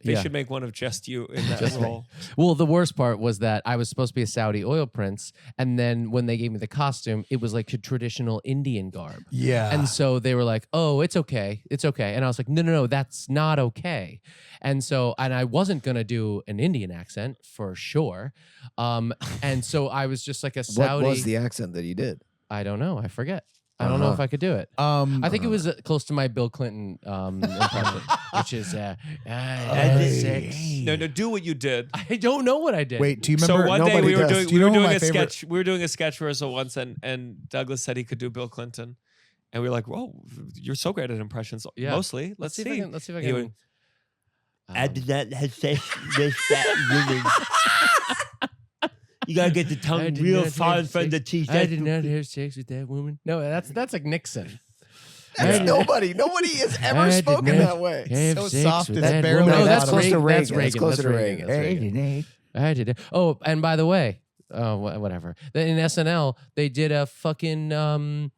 They Yeah. should make one of just you in that Just me. role. Well, the worst part was that I was supposed to be a Saudi oil prince, and then when they gave me the costume, it was like a traditional Indian garb. Yeah. And so they were like, "Oh, it's okay, it's okay," and I was like, "No, that's not okay." And so, and I wasn't gonna do an Indian accent for sure. And so I was just like a Saudi. What was the accent that you did? I don't know. I forget. I don't know if I could do it. I think it was close to my Bill Clinton impression, which is No, do what you did. I don't know what I did. Wait, do you So remember? one day Nobody we were does. doing Do you we were know who doing my a favorite- sketch. We were doing a sketch rehearsal once, and Douglas said he could do Bill Clinton, and we were like, "Whoa, you're so great at impressions." Yeah. Mostly, let's see. if I can. Let's see if I He can. went, I did not have sex with that woman. You gotta get the I tongue did real not far have in front of the sex- teeth. I did not have sex with that woman. No, that's like Nixon. That's nobody. Nobody has ever I did spoken not that way. have So sex soft, with it's that barely woman. No, that's close to Reagan. Reagan. That's It's Reagan. closer That's to Reagan. Reagan. That's Reagan. I did it. Oh, and by the way, whatever. Then in SNL, they did a fucking oh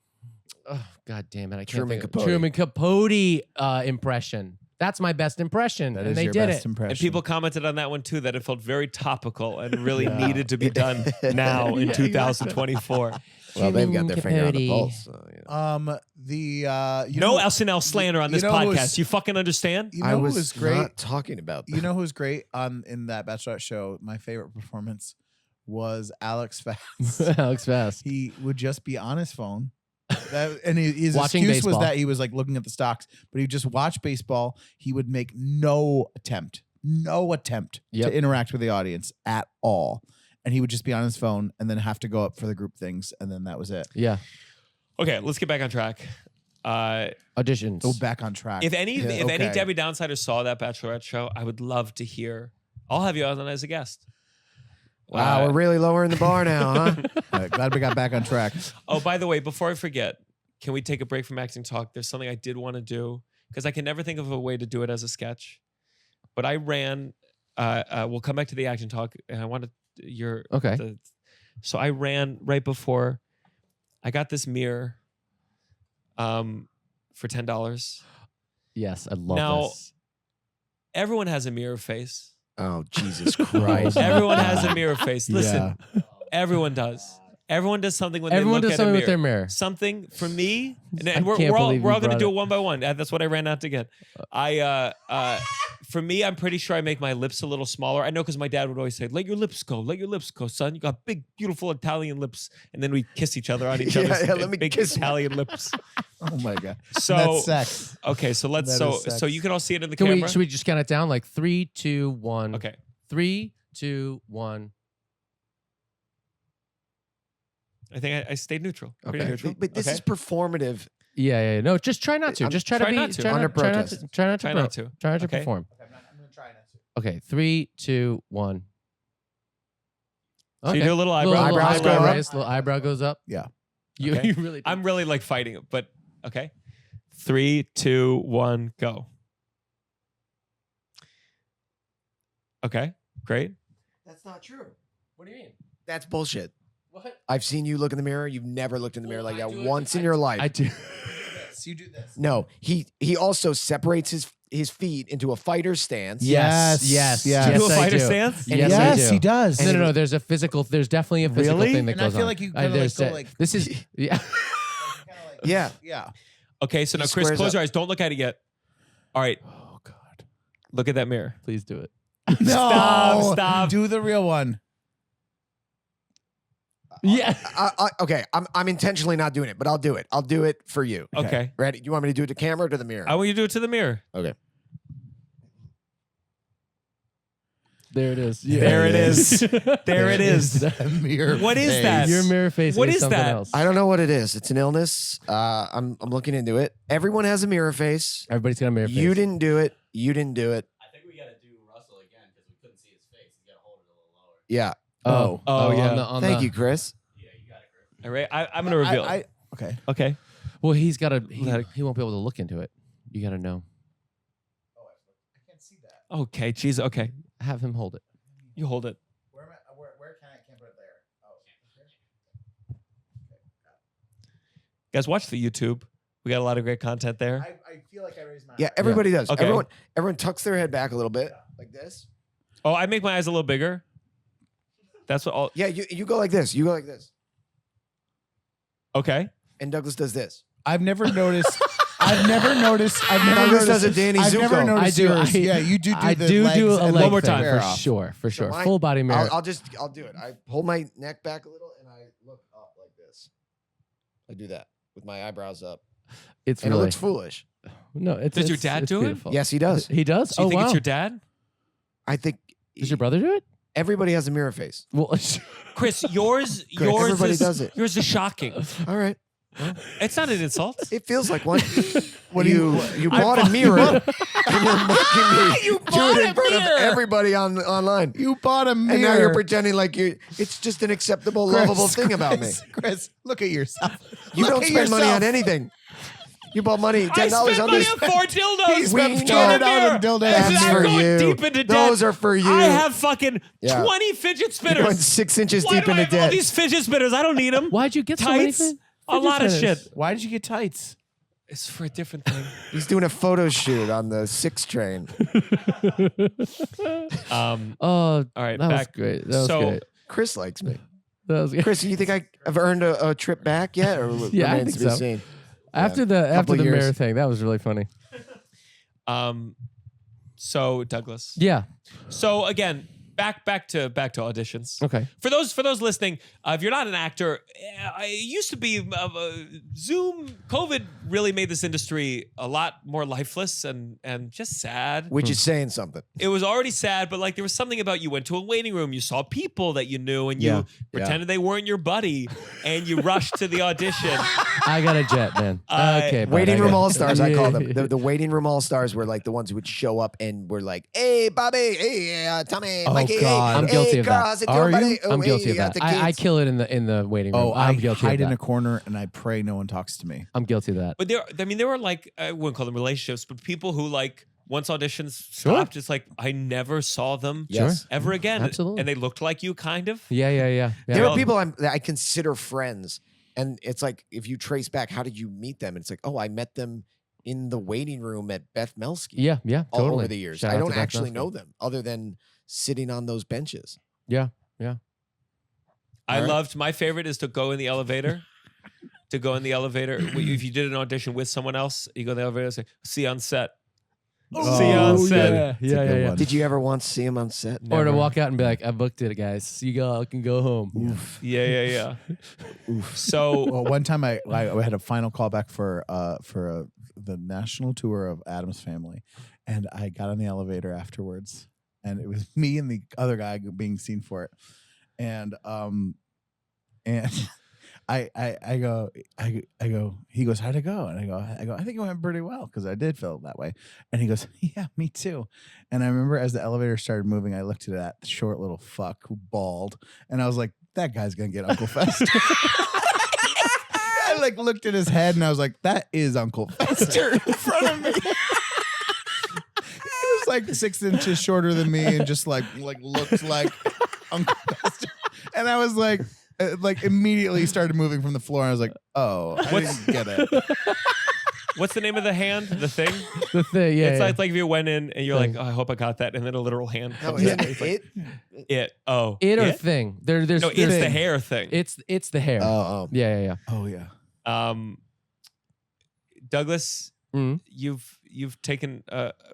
god damn it, I can't Truman think of Capote. Truman Capote impression. That's my best impression, That and is they your did best it. impression. and people commented on that one too, that it felt very topical and really needed to be done now in 2024. Well, they've got Truman their finger on the Capote. pulse. So, you know. you No know, SNL slander on you this know who was- podcast. You fucking understand? you I know who was was great. not talking about that. You know who was great in that Bachelorette show? My favorite performance was Alex Fast. Alex Fast. He would just be on his phone. And his Watching excuse was baseball. that he was like looking at the stocks, but he'd just watch baseball. He would make no attempt Yep. to interact with the audience at all. And he would just be on his phone and then have to go up for the group things. And then that was it. Yeah. Okay, let's get back on track. Auditions. Go back on track. If any Okay. Debbie Downsiders saw that Bachelorette show, I would love to hear. I'll have you on as a guest. Wow, we're really lowering the bar now, huh? All right, glad we got back on track. Oh, by the way, before I forget, can we take a break from acting talk? There's something I did want to do because I can never think of a way to do it as a sketch. But I ran. We'll come back to the acting talk, and I wanted your Okay. so I ran right before. I got this mirror. For $10. Yes, I love Now- this. Everyone has a mirror face. Oh, Jesus Christ. Everyone has a mirror face. Listen, Yeah. everyone does. Everyone does something when Everyone they look does at a something mirror. with their mirror. Something for me, and I we're can't all believe we're you all going to brought do it. it one by one. That's what I ran out to get. For me, I'm pretty sure I make my lips a little smaller. I know because my dad would always say, "Let your lips go, son. You got big, beautiful Italian lips." And then we kiss each other on each Yeah, other's yeah, let me big kiss you. Italian lips. Oh my God. So That's sex. okay, so let's That is so sex. you can all see it in the Can camera. we? Should we just count it down? Like 3, 2, 1. Okay. 3, 2, 1. I think I stayed neutral. Pretty Okay. neutral. But this Okay. is performative. Yeah. No, just try not to. I'm- Just try to try be. not to. Try Under not, try not protest. to. Try not to. Try pro- not to. Try not to Okay. perform. I'm going to try not to. Okay. 3, 2, 1. So you do a little eyebrow. Little Eyebrows go eyebrow up? raise, little eyebrow goes up. Yeah. You, Okay. you really. I'm really like fighting it, but okay. 3, 2, 1, go. Okay, great. That's not true. What do you mean? That's bullshit. I've seen you look in the mirror. You've never looked in the mirror like that once in your life. I do. You do this. No, he also separates his feet into a fighter stance. Yes. Do you do a I fighter do. stance? Yes, I do. he does. No. There's there's definitely a physical Really? thing that And goes I feel on. like you kinda there's like go a- like- this is yeah. Yeah. Yeah. Okay, so now Chris, squares close up. your eyes. Don't look at it yet. All right, Oh God, look at that mirror. please do it. No. Stop. Do the real one. Yeah. Okay, I'm intentionally not doing it, but I'll do it. I'll do it for you. Okay. Ready? Do you want me to do it to camera or to the mirror? I want you to do it to the mirror. Okay. There it is. There it is. There it is. Mirror What is face. that? Your mirror face What is is something that? else. I don't know what it is. It's an illness. I'm looking into it. Everyone has a mirror face. Everybody's got a mirror face. You didn't do it. You didn't do it. I think we got to do Russell again because we couldn't see his face. He's got to hold it a little lower. Yeah. Oh, yeah. On Thank the- you, Chris. Yeah, you got it, Chris. All right, I'm gonna reveal. Okay. Okay. Well, he's got to. He won't be able to look into it. You got to know. I can't see that. Okay. Jeez. Okay. Have him hold it. You hold it. Where can I can't put it there? Oh. Guys, watch the YouTube. We got a lot of great content there. I feel like I raised my Yeah, everybody does. Okay. Everyone tucks their head back a little bit like this. Oh, I make my eyes a little bigger. That's what all. Yeah, you go like this. You go like this. Okay. And Douglas does this. I've never noticed. I've never noticed. Douglas does a Danny I've never Zuko. noticed yours. Yeah, you do. I the do legs do a and leg One more thing time. for off. sure. For sure. mine- Full body mirror. I'll do it. I hold my neck back a little and I look up like this. I do that with my eyebrows up. It's And really it looks foolish. no. It's Does your it's- dad it's do it? beautiful. Yes, he does. He does. Do you Oh think wow. it's your dad? I think Does your brother do it? everybody has a mirror face. Well, Chris, yours Everybody is does it. yours is shocking. All right. It's not an insult. It feels like one. What do you bought a mirror and you're making me do it in front of everybody online. You bought a mirror. And now you're pretending like it's just an acceptable, lovable thing about me. Chris, look at yourself. You Look don't at spend money on yourself. anything. You bought money, $10 I spent on money this. on 4 dildos. He spent We $200 know. on dildos. That's I'm for going you. deep into debt. Those are for you. I have fucking Yeah. 20 fidget You're going spinners. 6 inches Why deep do I into have all debt. these fidget spinners? I don't need them. why'd you get so many? Tights? A lot of shit. Why did you get tights? It's for a different thing. He's doing a photo shoot on the 6 train. Um, Oh, all right, that was back. great. That was So- great. Chris likes me. That was great. Chris, do you think I've earned a trip back yet? Or Yeah, I remains think to be so. seen? After the Couple years. mirror thing, that was really funny. So Douglas. Yeah. So again, back to auditions. Okay. For those listening, if you're not an actor, it used to be Zoom. COVID really made this industry a lot more lifeless and just sad. Which is saying something. It was already sad, but like there was something about you went to a waiting room, you saw people that you knew, and Yeah. you pretended they weren't your buddy, and you rushed to the audition. I got a jet, man. Okay. bud, Waiting I room got- all stars, I call them. Yeah. The waiting room all stars were like the ones who would show up and were like, "Hey, Bobby, hey, Tommy, Oh, Mikey, God. I'm hey, guilty of girl, that. how's it Are doing, buddy? you? Oh, I'm guilty hey, of you got that. the I kids." kill it in the waiting room. Oh, I I'm guilty hide of in that. a corner and I pray no one talks to me. I'm guilty of that. But there were like, I wouldn't call them relationships, but people who like once auditions Sure. stopped, it's like I never saw them Yes. ever again. Absolutely. And they looked like you, kind of. Yeah. There Well- are people that I consider friends, and it's like if you trace back, how did you meet them? It's like, oh, I met them in the waiting room at Beth Melski. Yeah. all Totally. over the years. Shout I out to don't Beth actually Melski. know them other than sitting on those benches. Yeah. I All right. loved, my favorite is to go in the elevator. If you did an audition with someone else, you go in the elevator and say, see you on set. See you on set. Yeah. Did you ever once see him on set? Or to Never. walk out and be like, I booked it, guys. You can go home. Yeah. So Well, one time I had a final callback for the national tour of Addams Family, and I got on the elevator afterwards, and it was me and the other guy being seen for it, and I go, he goes, how'd it go? And I go, I think it went pretty well because I did feel that way. And he goes, yeah, me too. And I remember as the elevator started moving, I looked at that short little fuck who bald, and I was like, that guy's gonna get Uncle Fester. I like looked at his head and I was like, that is Uncle Fester in front of me. He was like 6 inches shorter than me and just like looked like Uncle Fester. And I was like, like immediately started moving from the floor. And I was like, oh, I didn't get it. What's the name of the hand? The thing? The thing, yeah. It's like if you went in and you're like, oh, I hope I got that, and then a literal hand No, comes out. It's like, it. it. Oh, it or thing. There's No, it's the hair thing. It's the hair. Oh, Yeah. Oh yeah. Douglas, Mhm. you've taken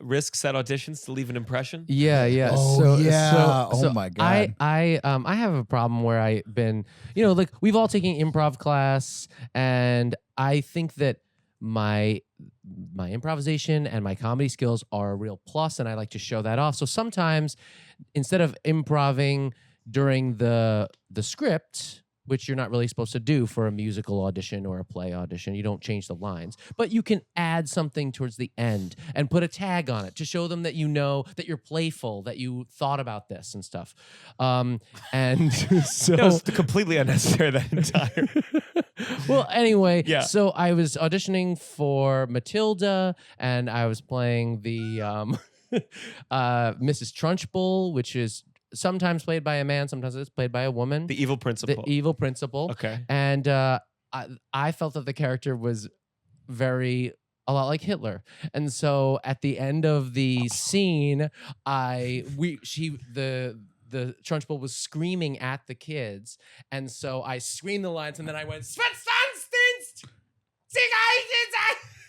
risks at auditions to leave an impression. Yeah. Oh, yeah. Oh, my God. I have a problem where I've been, like we've all taken improv class, and I think that my improvisation and my comedy skills are a real plus, and I like to show that off. So sometimes instead of improving during the script, which you're not really supposed to do for a musical audition or a play audition. You don't change the lines, but you can add something towards the end and put a tag on it to show them that that you're playful, that you thought about this and stuff. And so That was completely unnecessary, that entire. well, anyway, Yeah. so I was auditioning for Matilda, and I was playing the Mrs. Trunchbull, which is sometimes played by a man, sometimes it's played by a woman. The evil principal. The evil principal. Okay. And I felt that the character was a lot like Hitler. And so at the end of the scene, the Trunchbull was screaming at the kids. And so I screamed the lines, and then I went, Svetsanstins!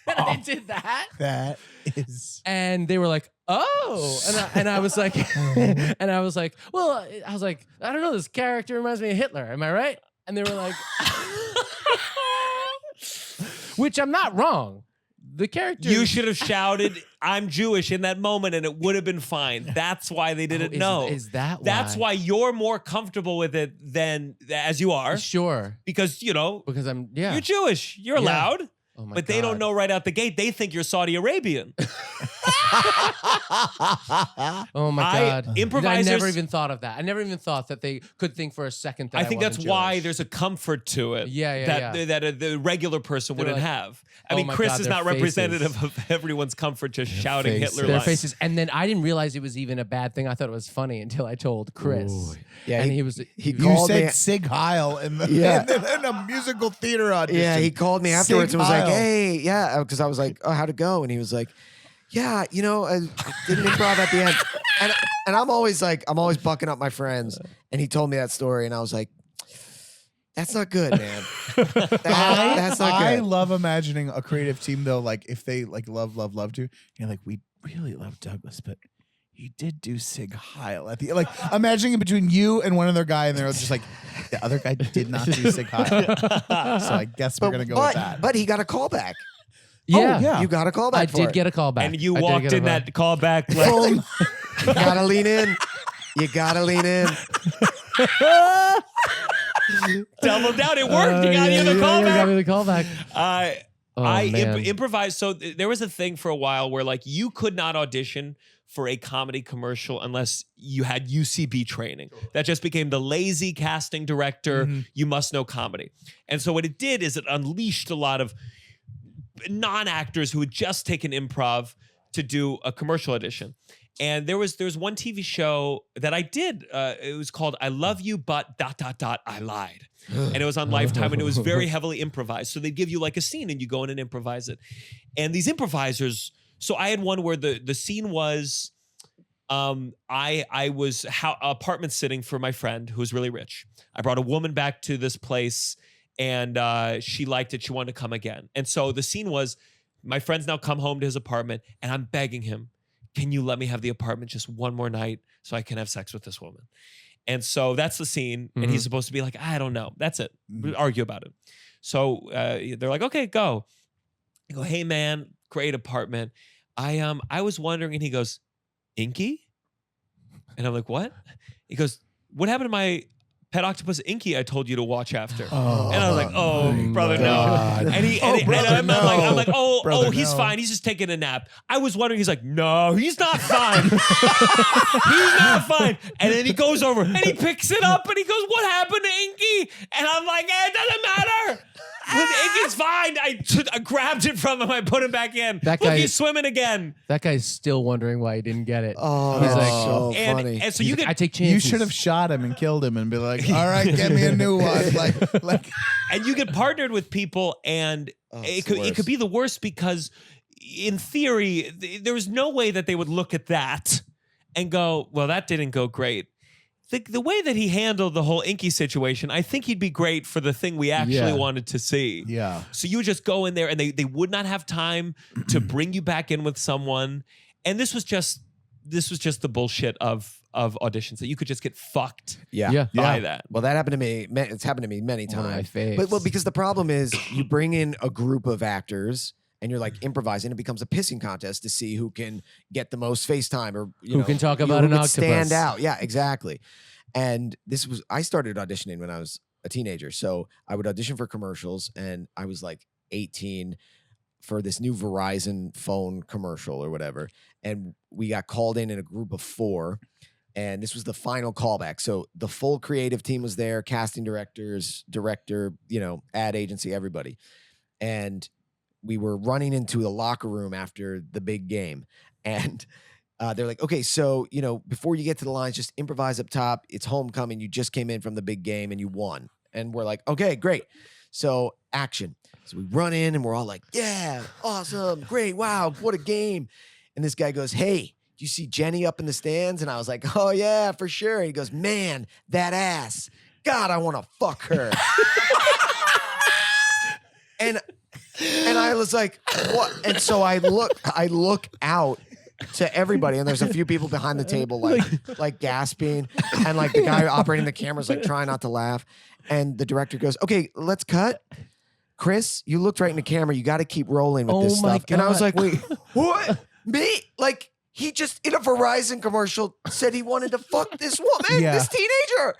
And I did that. That is. And they were like, oh. And I was like, well, I was like, I don't know, this character reminds me of Hitler. Am I right? And they were like, which I'm not wrong. The character. You should have shouted, I'm Jewish in that moment, and it would have been fine. That's why they didn't know. Is that why? That's why you're more comfortable with it than as you are. Sure. Because, Because you're Jewish. You're allowed. Oh my But they don't God. know right out the gate. They think you're Saudi Arabian. Oh my God. Improvisers. I never even thought of that. I never even thought that they could think for a second that I think that's wasn't why Jewish. there's a comfort to it. Yeah. That the regular person They're wouldn't like, have. I oh mean, my Chris God, is their not faces. representative of everyone's comfort just shouting faces. Hitler Their lines. faces. And then I didn't realize it was even a bad thing. I thought it was funny until I told Chris. Yeah, and he was he You called said me. Sig Heil in the Yeah. in a musical theater audition. Yeah, he called me afterwards Sig and was like, Heil. "Hey, yeah," because I was like, "Oh, how'd it go?" And he was like, "Yeah, I didn't improv at the end." And I'm always bucking up my friends. And he told me that story, and I was like, "That's not good, man. That's not I good." love imagining a creative team though, like if they like loved you, you're like, we really love Douglas, but he did do Sig Heil at the like imagining it between you and one other guy, and they're just like, the other guy did not do Sig Heil. So I guess we're gonna go with that. But he got a call back. Yeah. yeah. You got a call back. I for did it. get a call back. And you I did walked get a in call. that callback like, Boom. You gotta lean in. You gotta lean in. double down. It worked. You got yeah, the yeah, callback. got me the callback. I man. improvised. So there was a thing for a while where like you could not audition for a comedy commercial unless you had UCB training. That just became the lazy casting director. You must know comedy. And so what it did is it unleashed a lot of non-actors who had just taken improv to do a commercial audition. And there was one TV show that I did. It was called I Love You, but ... I lied. And it was on Lifetime, and it was very heavily improvised. So they'd give you like a scene, and you go in and improvise it. And these improvisers, so I had one where the scene was, I was apartment sitting for my friend who was really rich. I brought a woman back to this place, and she liked it. She wanted to come again. And so the scene was, my friend's now come home to his apartment, and I'm begging him, can you let me have the apartment just one more night so I can have sex with this woman? And so that's the scene. And he's supposed to be like, I don't know. That's it. We argue about it. So they're like, okay, go. I go, hey man, great apartment. I was wondering, and he goes, Inky? And I'm like, what? He goes, what happened to my pet octopus Inky I told you to watch after? And I was like, oh, brother, God. no. And Brother, I'm like, Brother, he's no. fine. He's just taking a nap. I was wondering, he's like, no, he's not fine. He's not fine. And then he goes over and he picks it up and he goes, what happened to Inky? And I'm like, it doesn't matter. Inky's fine. I grabbed it from him. I put him back in. That Look, guy- he's swimming again. That guy's still wondering why he didn't get it. Oh, He's that's like, so funny. And so He's you like, get I take chances. You should have shot him and killed him and be like, all right, get me a new one. Like and you get partnered with people, and it's it the could be the worst because, in theory, there was no way that they would look at that and go, "Well, that didn't go great." The way that he handled the whole Inky situation, I think he'd be great for the thing we actually wanted to see. Yeah. So you would just go in there, and they would not have time to bring you back in with someone. And this was just the bullshit of auditions, that you could just get fucked Yeah. by that. Well, that happened to me. It's happened to me many One of my times. faves. But well, because the problem is, you bring in a group of actors and you're like improvising. It becomes a pissing contest to see who can get the most face time, or Who can talk about who an can octopus. stand out. Yeah, exactly. And I started auditioning when I was a teenager. So I would audition for commercials, and I was like 18 for this new Verizon phone commercial or whatever. And we got called in a group of 4. And this was the final callback. So the full creative team was there, casting directors, director, ad agency, everybody. And we were running into the locker room after the big game. And they're like, okay, so, before you get to the lines, just improvise up top. It's homecoming. You just came in from the big game and you won. And we're like, okay, great. So action. So we run in and we're all like, yeah, awesome, great, wow, what a game. And this guy goes, hey, do you see Jenny up in the stands? And I was like, oh, yeah, for sure. And he goes, man, that ass. God, I want to fuck her. and I was like, what? And so I look out to everybody, and there's a few people behind the table like gasping, and like the guy operating the camera's like trying not to laugh. And the director goes, okay, let's cut. Chris, you looked right in the camera. You got to keep rolling with this stuff. And I was like, wait, what? Me? Like, he just in a Verizon commercial said he wanted to fuck this woman, this teenager.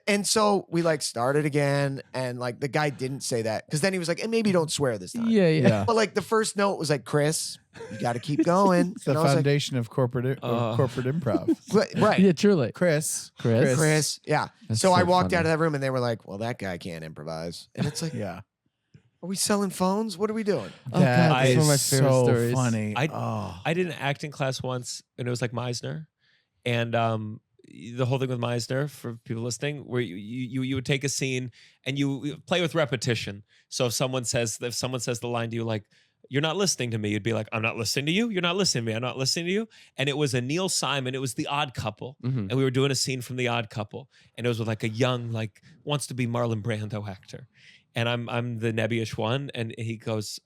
And so we like started again, and like the guy didn't say that, because then he was like, and maybe don't swear this time. Yeah. But like the first note was like, Chris, you got to keep going. It's the And I was like, foundation of corporate improv. right. Yeah, truly. Chris. Yeah. That's So I so walked funny. out of that room, and they were like, well, that guy can't improvise. And it's like, Yeah. are we selling phones? What are we doing? Oh, God, that's one of my is favorite so stories. funny. I did an acting class once, and it was like Meisner, and the whole thing with Meisner, for people listening, where you would take a scene and you play with repetition. So if someone says the line to you like, "You're not listening to me," you'd be like, "I'm not listening to you. You're not listening to me. I'm not listening to you." And it was a Neil Simon. It was The Odd Couple, and we were doing a scene from The Odd Couple, and it was with like a young, like, wants to be Marlon Brando actor, and I'm the nebbyish one, and he goes,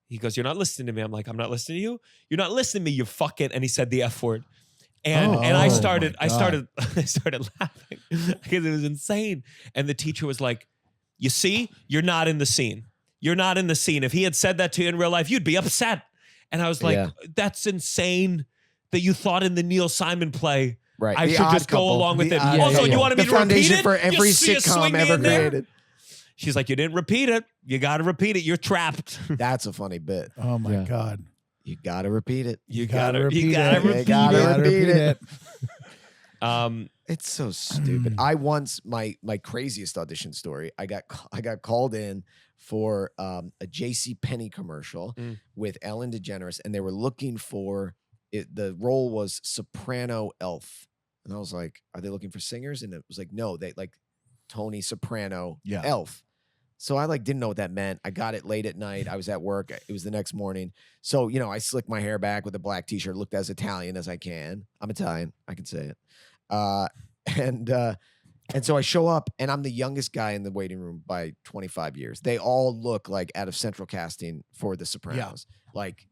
he goes, "You're not listening to me." I'm like, "I'm not listening to you. You're not listening to me. You fucking," and he said the F word. And I started laughing because it was insane. And the teacher was like, "You see, you're not in the scene. You're not in the scene. If he had said that to you in real life, you'd be upset." And I was like, "That's insane that you thought in the Neil Simon play, Right. I The should Odd just Couple. go along with The it." Odd Also, Couple. you wanted me The to repeat foundation it? for every You sitcom swing me ever in there? created. She's like, "You didn't repeat it. You got to repeat it. You're trapped." That's a funny bit. Oh my God. You got to repeat it. You gotta gotta repeat repeat it. it. It's so stupid. I once my craziest audition story. I got called in for a J.C. Penney commercial with Ellen DeGeneres, and they were looking for it. The role was soprano elf, and I was like, "Are they looking for singers?" And it was like, "No, they like Tony Soprano elf." So I like didn't know what that meant. I got it late at night. I was at work. It was the next morning. So, I slicked my hair back with a black t-shirt, looked as Italian as I can. I'm Italian. I can say it. And so I show up, and I'm the youngest guy in the waiting room by 25 years. They all look like out of central casting for The Sopranos. Like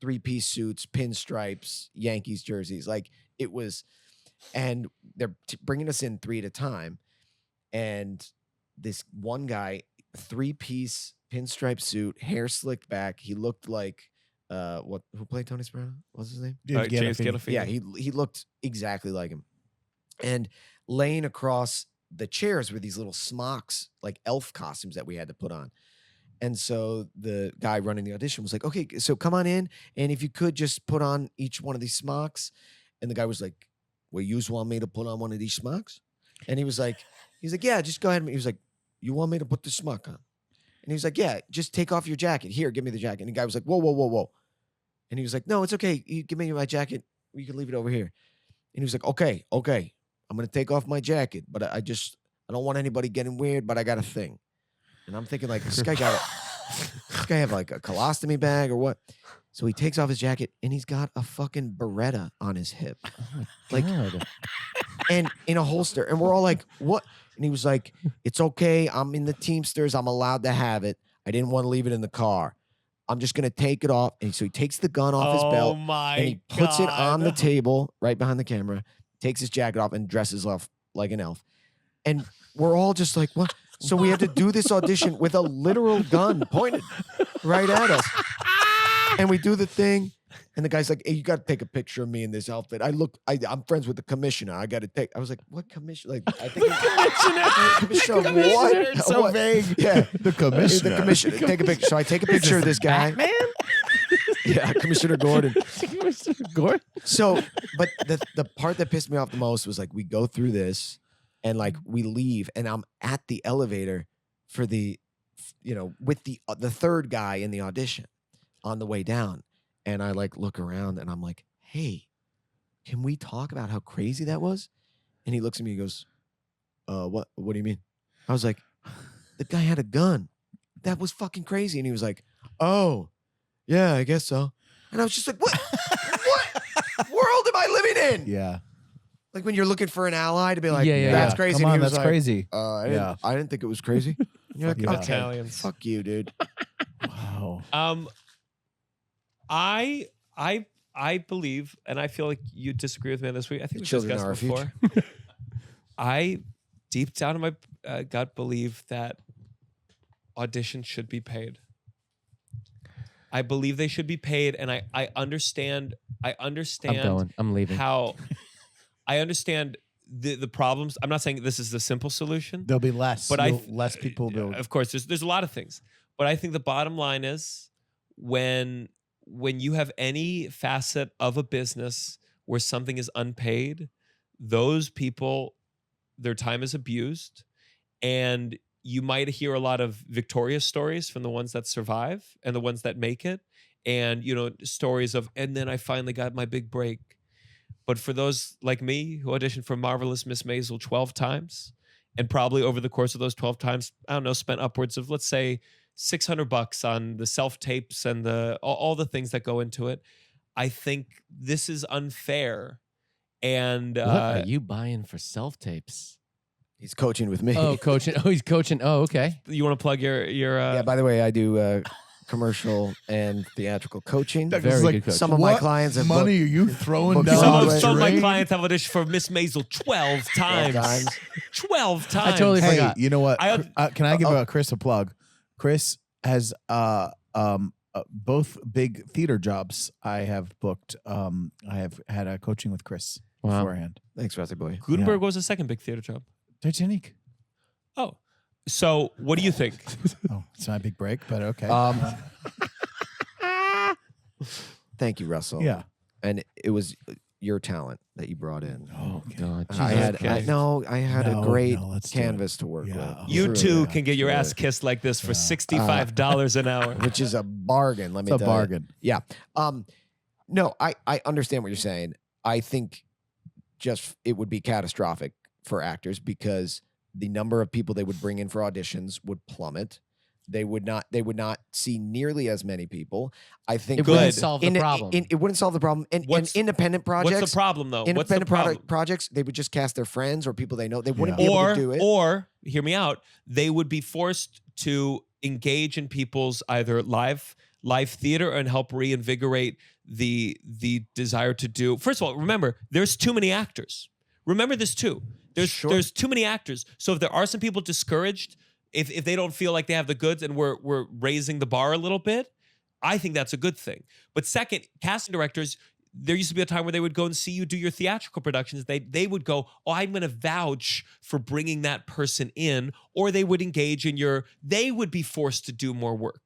3-piece suits, pinstripes, Yankees jerseys. Like it was, and they're bringing us in 3 at a time. And this one guy, 3-piece pinstripe suit, hair slicked back. He looked like who played Tony Soprano? What's his name? James Gandolfini. Yeah, he looked exactly like him. And laying across the chairs were these little smocks, like elf costumes that we had to put on. And so the guy running the audition was like, "Okay, so come on in, and if you could just put on each one of these smocks." And the guy was like, "Well, you just want me to put on one of these smocks?" And he's like, "Yeah, just go ahead." He was like, "You want me to put the smock on?" he was like, yeah, just take off your jacket. Here, give me the jacket. And the guy was like, whoa, whoa, whoa, whoa. And he was like, no, it's okay. You give me my jacket. You can leave it over here. And he was like, okay. I'm going to take off my jacket, but I don't want anybody getting weird, but I got a thing. And I'm thinking like, this guy have like a colostomy bag or what? So he takes off his jacket and he's got a fucking Beretta on his hip. Like, and in a holster. And we're all like, what? And he was like, it's okay. I'm in the Teamsters. I'm allowed to have it. I didn't want to leave it in the car. I'm just going to take it off. And so he takes the gun off his belt and he puts it on the table right behind the camera, takes his jacket off and dresses off like an elf. And we're all just like, what? So we had to do this audition with a literal gun pointed right at us. And we do the thing. And the guy's like, hey, you got to take a picture of me in this outfit. I'm friends with the commissioner. I got to take. I was like, what commissioner? Like, I think commissioner of what? It's so What? vague. Yeah. The commissioner. The commissioner. Take a picture. So I take a picture of this guy. Man. Yeah, Commissioner Gordon. Gordon. So, but the part that pissed me off the most was like, we go through this and like we leave and I'm at the elevator for the, with the third guy in the audition on the way down. And I like look around and I'm like, hey, can we talk about how crazy that was? And he looks at me and goes, what do you mean? I was like, the guy had a gun. That was fucking crazy. And he was like, oh, yeah, I guess so. And I was just like, what? What world am I living in? Yeah. Like when you're looking for an ally to be like, Yeah. that's crazy. Come And on, he was that's like, crazy. I didn't think it was crazy. And you're like, Yeah. okay, Italians. fuck you, dude. Wow. I believe, and I feel like you disagree with me on this week. I think The we children discussed are our before. I deep down in my gut believe that auditions should be paid. I believe they should be paid, and I understand. I understand. I'm going. I'm leaving. How I understand the problems. I'm not saying this is the simple solution. There'll be less. But less people will. Of course, there's a lot of things, but I think the bottom line is when you have any facet of a business where something is unpaid, those people, their time is abused, and you might hear a lot of victorious stories from the ones that survive and the ones that make it, and stories of, and then I finally got my big break. But for those like me who auditioned for Marvelous Miss Maisel 12 times, and probably over the course of those 12 times, I don't know, spent upwards of, let's say, $600 on the self-tapes and all the things that go into it, I think this is unfair. And What are you buying for self-tapes? He's coaching with me. Oh, coaching. Oh, he's coaching. Oh, okay. you want to plug your yeah, by the way, I do commercial and theatrical coaching. Douglas Very is good like, coach. Some of my what clients have money booked- are you throwing booked down some the of some of my drain? clients have auditioned for Miss Maisel 12 times. 12 times. 12 times. I totally Hey, forgot. you know what? I- Can I give Chris a plug? Chris has both big theater jobs I have booked. I have had a coaching with Chris Wow. beforehand. Thanks, Rusty boy. Gutenberg was the second big theater job. Titanic. Oh. So what do you think? Oh, it's not a big break, but okay. Thank you, Russell. yeah. And it was your talent that you brought in. Oh God, I had Okay. I had No, a great let's do it. canvas to work Yeah. with. You Truly. too can get your Yeah. ass kissed like this for Yeah. $65 an hour. Which is a bargain. Let me It's a tell you. bargain. Yeah. No, I understand what you're saying. I think just it would be catastrophic for actors because the number of people they would bring in for auditions would plummet. They would not see nearly as many people. I think It Good. wouldn't solve the problem. It wouldn't solve the problem. And independent projects. What's the problem though? What's the Independent problem? projects, they would just cast their friends or people they know. They wouldn't be able Or, to do it. or hear me out, they would be forced to engage in people's either live theater and help reinvigorate the desire to do. First of all, remember, there's too many actors. Remember this too. There's too many actors. So if there are some people discouraged, if they don't feel like they have the goods and we're raising the bar a little bit, I think that's a good thing. But second, casting directors, there used to be a time where they would go and see you do your theatrical productions. They would go, oh, I'm going to vouch for bringing that person in, or they would engage in they would be forced to do more work.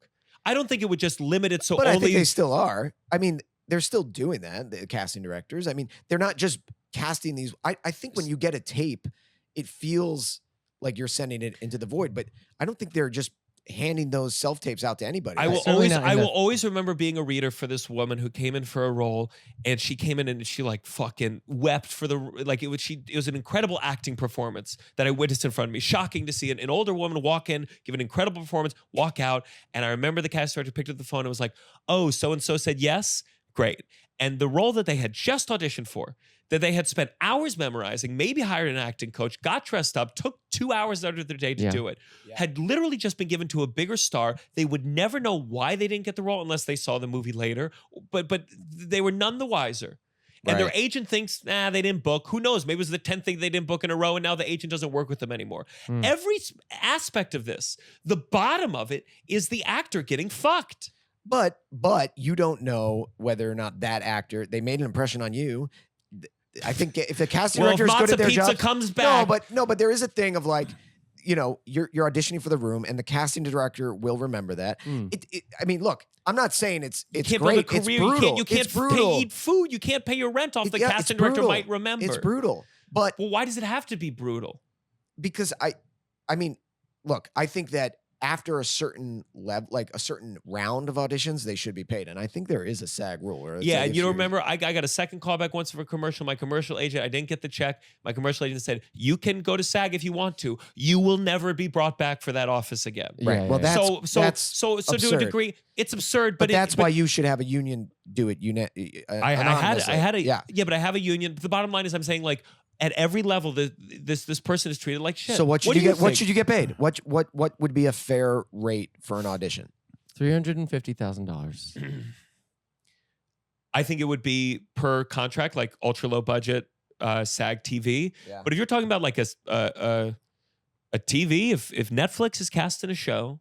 I don't think it would just limit it so But only. I think they still are. I mean, they're still doing that, the casting directors. I mean, they're not just casting these. I think when you get a tape, it feels like you're sending it into the void. But I don't think they're just handing those self tapes out to anybody. I will certainly always, not in I the- will always remember being a reader for this woman who came in for a role, and she came in and she like fucking wept for the like it was an incredible acting performance that I witnessed in front of me. Shocking to see an older woman walk in, give an incredible performance, walk out, and I remember the cast director picked up the phone and was like, "Oh, so and so said yes, great." And the role that they had just auditioned for, that they had spent hours memorizing, maybe hired an acting coach, got dressed up, took 2 hours out of their day to do it, had literally just been given to a bigger star. They would never know why they didn't get the role unless they saw the movie later, but they were none the wiser. And their agent thinks, they didn't book. Who knows? Maybe it was the 10th thing they didn't book in a row, and now the agent doesn't work with them anymore. Every aspect of this, the bottom of it is the actor getting fucked. But you don't know whether or not that actor, they made an impression on you. I think if the casting director is good at their Pizza job, comes back. but there is a thing of like, you're auditioning for the room, and the casting director will remember that. I mean, look, I'm not saying it's You can't great. build a career. It's brutal. You can't it's brutal. eat food. You can't pay your rent off. The Yeah, casting it's director brutal. might remember. It's brutal. But Well, why does it have to be brutal? because I mean, look, I think that after a certain level, like a certain round of auditions, they should be paid. And I think there is a SAG rule. Where it's Yeah, like and if you don't you're- remember, I got a second callback once for a commercial. My commercial agent, I didn't get the check. My commercial agent said, "You can go to SAG if you want to. You will never be brought back for that office again." Right. Well, that's so to a absurd. degree, it's absurd. But that's why you should have a union do it. I had a yeah. but I have a union. But the bottom line is, I'm saying like at every level, this person is treated like shit. So what should do you get? What think? should you get paid? What would be a fair rate for an audition? $350,000. I think it would be per contract, like ultra low budget SAG TV. Yeah. But if you're talking about like a TV, if Netflix is casting a show,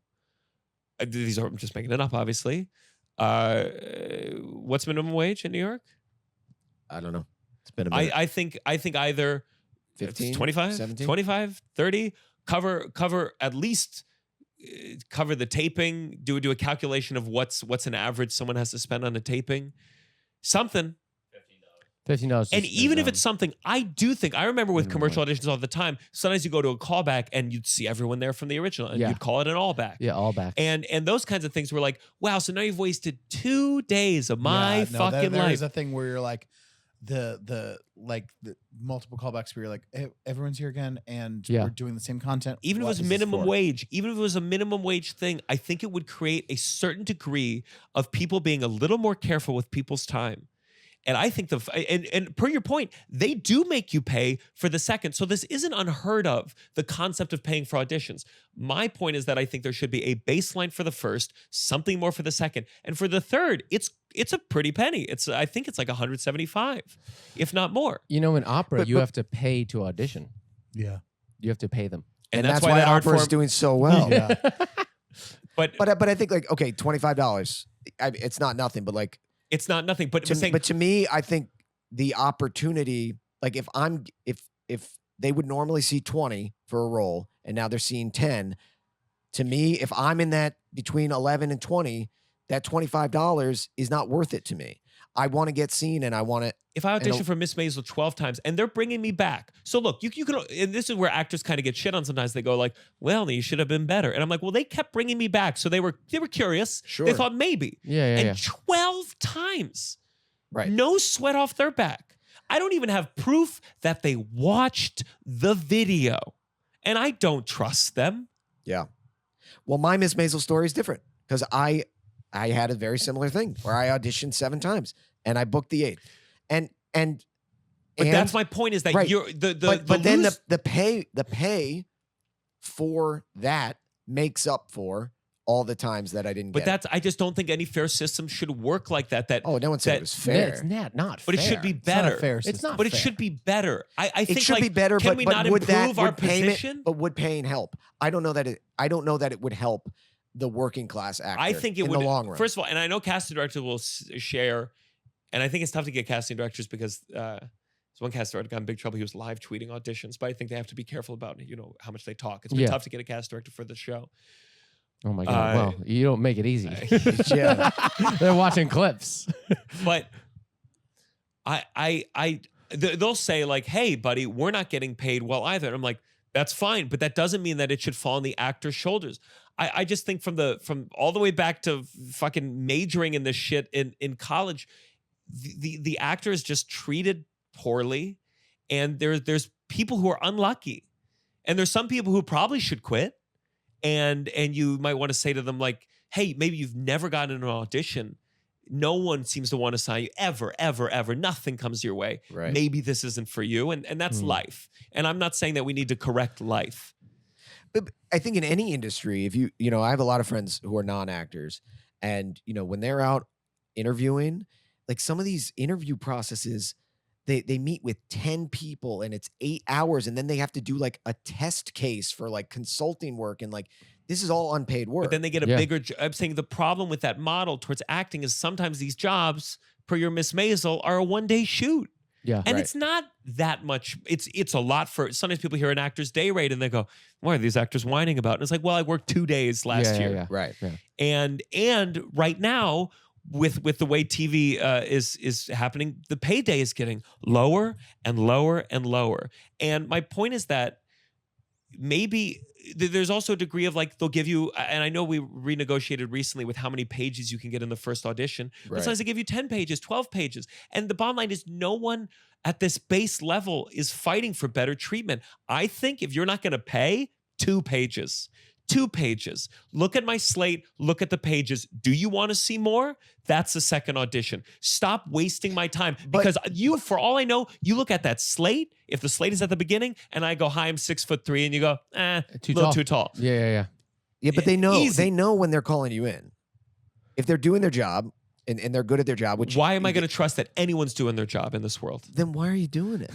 these are I'm just making it up, obviously. What's minimum wage in New York? I don't know. It's been a minute. I think either 15, 25, 17? 25, 30, cover at least cover the taping, do a calculation of what's an average someone has to spend on a taping. Something. $15. And even if it's something, I do think, I remember with commercial auditions all the time, sometimes you go to a callback and you'd see everyone there from the original and Yeah. you'd call it an all back. Yeah, all back. And those kinds of things were like, wow, so now you've wasted 2 days of my fucking there life. is a thing where you're like the multiple callbacks where you're like, hey, everyone's here again and Yeah. we're doing the same content. Even if it What was is this minimum for? wage, even if it was a minimum wage thing, I think it would create a certain degree of people being a little more careful with people's time. And I think and per your point, they do make you pay for the second. So this isn't unheard of, the concept of paying for auditions. My point is that I think there should be a baseline for the first, something more for the second. And for the third, it's a pretty penny. I think it's like 175, if not more. You know, in opera, But- you but- have to pay to audition. Yeah. You have to pay them. and that's why that art opera is form- doing so well. Yeah. But But I think like, okay, $25. It's not nothing, but like it's not nothing. But I'm saying, but to me, I think the opportunity, like if they would normally see 20 for a role and now they're seeing 10, to me, if I'm in that between 11 and 20, that $25 is not worth it to me. I want to get seen and I want to. if I audition for Miss Maisel 12 times and they're bringing me back. So look, you can, and this is where actors kind of get shit on sometimes. They go like, well, you should have been better. And I'm like, well, they kept bringing me back. So they were curious. Sure. They thought maybe. Yeah, And 12 times. Right. No sweat off their back. I don't even have proof that they watched the video. And I don't trust them. Yeah. Well, my Miss Maisel story is different because I had a very similar thing where I auditioned 7 times and I booked the 8th. But that's my point is that right. you're but then the pay for that makes up for all the times that I didn't But get it. I just don't think any fair system should work like that. Oh, no one said that- it was Yeah, fair. it's not But fair. it should be It's not a better. fair It's system. not But it fair. should be better. I It think should like, be better, can but we but not would improve that our would payment? position? But would paying help? I don't know that it would help the working class actor. I think it in would the long run. First of all, and I know casting directors will share, and I think it's tough to get casting directors because there's one casting director got in big trouble. He was live tweeting auditions, but I think they have to be careful about how much they talk. It's been Yeah. tough to get a casting director for the show. Oh my God. Well, you don't make it easy. Yeah. They're watching clips. But they'll say like, "Hey, buddy, we're not getting paid well either." And I'm like, That's fine, but that doesn't mean that it should fall on the actor's shoulders. I just think from all the way back to fucking majoring in this shit in college, the actor is just treated poorly, and there's people who are unlucky, and there's some people who probably should quit, and you might want to say to them like, hey, maybe you've never gotten an audition. No one seems to want to sign you ever, ever, ever. Nothing comes your way. Right. Maybe this isn't for you. And that's life. And I'm not saying that we need to correct life. But I think in any industry, if you know, I have a lot of friends who are non-actors, and you know, when they're out interviewing, like some of these interview processes, they meet with 10 people and it's 8 hours, and then they have to do like a test case for like consulting work, and like this is all unpaid work. But then they get a bigger. I'm saying the problem with that model towards acting is sometimes these jobs, per your Miss Maisel, are a one-day shoot. Yeah. And it's not that much. It's a lot for sometimes people hear an actor's day rate and they go, "What are these actors whining about?" And it's like, well, I worked 2 days last year. Yeah. Right. Yeah. And right now, with the way TV is happening, the payday is getting lower and lower and lower. And my point is that maybe there's also a degree of like they'll give you, and I know we renegotiated recently with how many pages you can get in the first audition. But sometimes they give you 10 pages, 12 pages. And the bottom line is no one at this base level is fighting for better treatment. I think if you're not going to pay, 2 pages. 2 pages. Look at my slate. Look at the pages. Do you want to see more? That's the second audition. Stop wasting my time, because you, for all I know, you look at that slate. If the slate is at the beginning and I go, hi, I'm 6'3", and you go, too tall. Yeah. Yeah, but they know Easy. they know when they're calling you in. If they're doing their job and they're good at their job, which Why am I going to trust that anyone's doing their job in this world? then why are you doing it?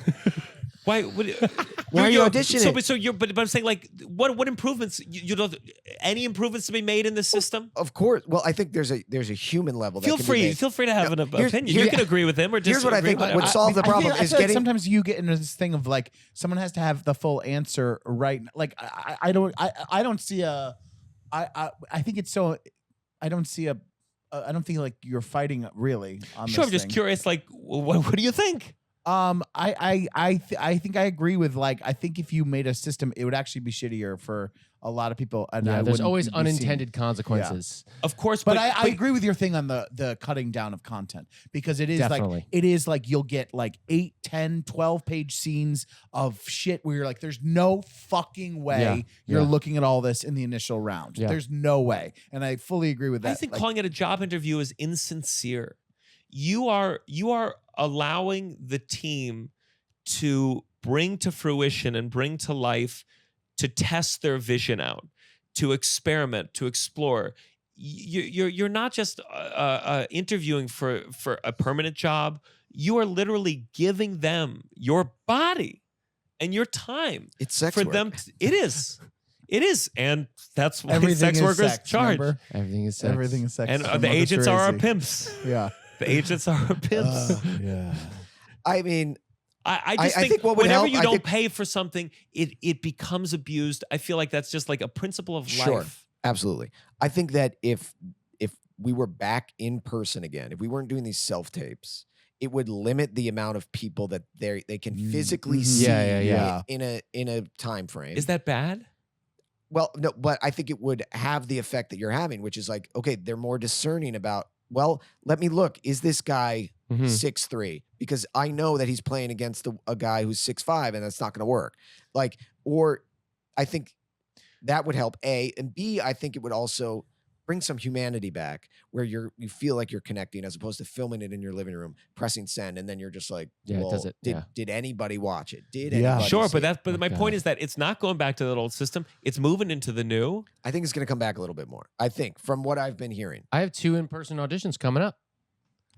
Why? Why are you auditioning? But I'm saying, like, what improvements? You don't any improvements to be made in this system? Of course. Well, I think there's a human level. Feel that can be made. free to have an here's- opinion. here- You can agree with him or Here's what I disagree. think would solve the problem I is feel like getting. sometimes you get into this thing of like someone has to have the full answer right. Like I don't see a I think it's so I don't see a I don't think like you're fighting really on Sure, this I'm just thing. curious. Like, what do you think? I think I agree with like I think if you made a system, it would actually be shittier for a lot of people. And Yeah, I there's wouldn't always be seen. unintended consequences. Of course, But I agree with your thing on the cutting down of content, because it is Definitely. like you'll get like 8, 10, 12 page scenes of shit where you're like, there's no fucking way you're looking at all this in the initial round. Yeah. There's no way. And I fully agree with that. I think Like, calling it a job interview is insincere. You are allowing the team to bring to fruition and bring to life, to test their vision out, to experiment, to explore. You're not just interviewing for a permanent job. You are literally giving them your body and your time. It's sex for work. them. It is. It is, and that's why everything sex is workers sex, charge. remember? Everything is sex. Everything is sex. And From the Mother agents are our Soresi. pimps. Yeah. The agents are our pimps. Yeah. I mean, I just I think what would whenever help, you I don't think- pay for something, it becomes abused. I feel like that's just like a principle of Sure. life. absolutely. I think that if we were back in person again, if we weren't doing these self tapes, it would limit the amount of people that they can physically see Yeah. in a time frame. Is that bad? Well, no, but I think it would have the effect that you're having, which is like, okay, they're more discerning about, well, let me look. Is this guy Mhm. 6'3"? Because I know that he's playing against a guy who's 6'5", and that's not going to work. Like, or I think that would help, A. And B, I think it would also bring some humanity back, where you feel like you're connecting, as opposed to filming it in your living room, pressing send, and then you're just like, Yeah, it well, does it, yeah. did anybody watch it? Did Yeah. anybody Sure, see but it? my point is that it's not going back to that old system. It's moving into the new. I think it's going to come back a little bit more. I think, from what I've been hearing. I have 2 in-person auditions coming up.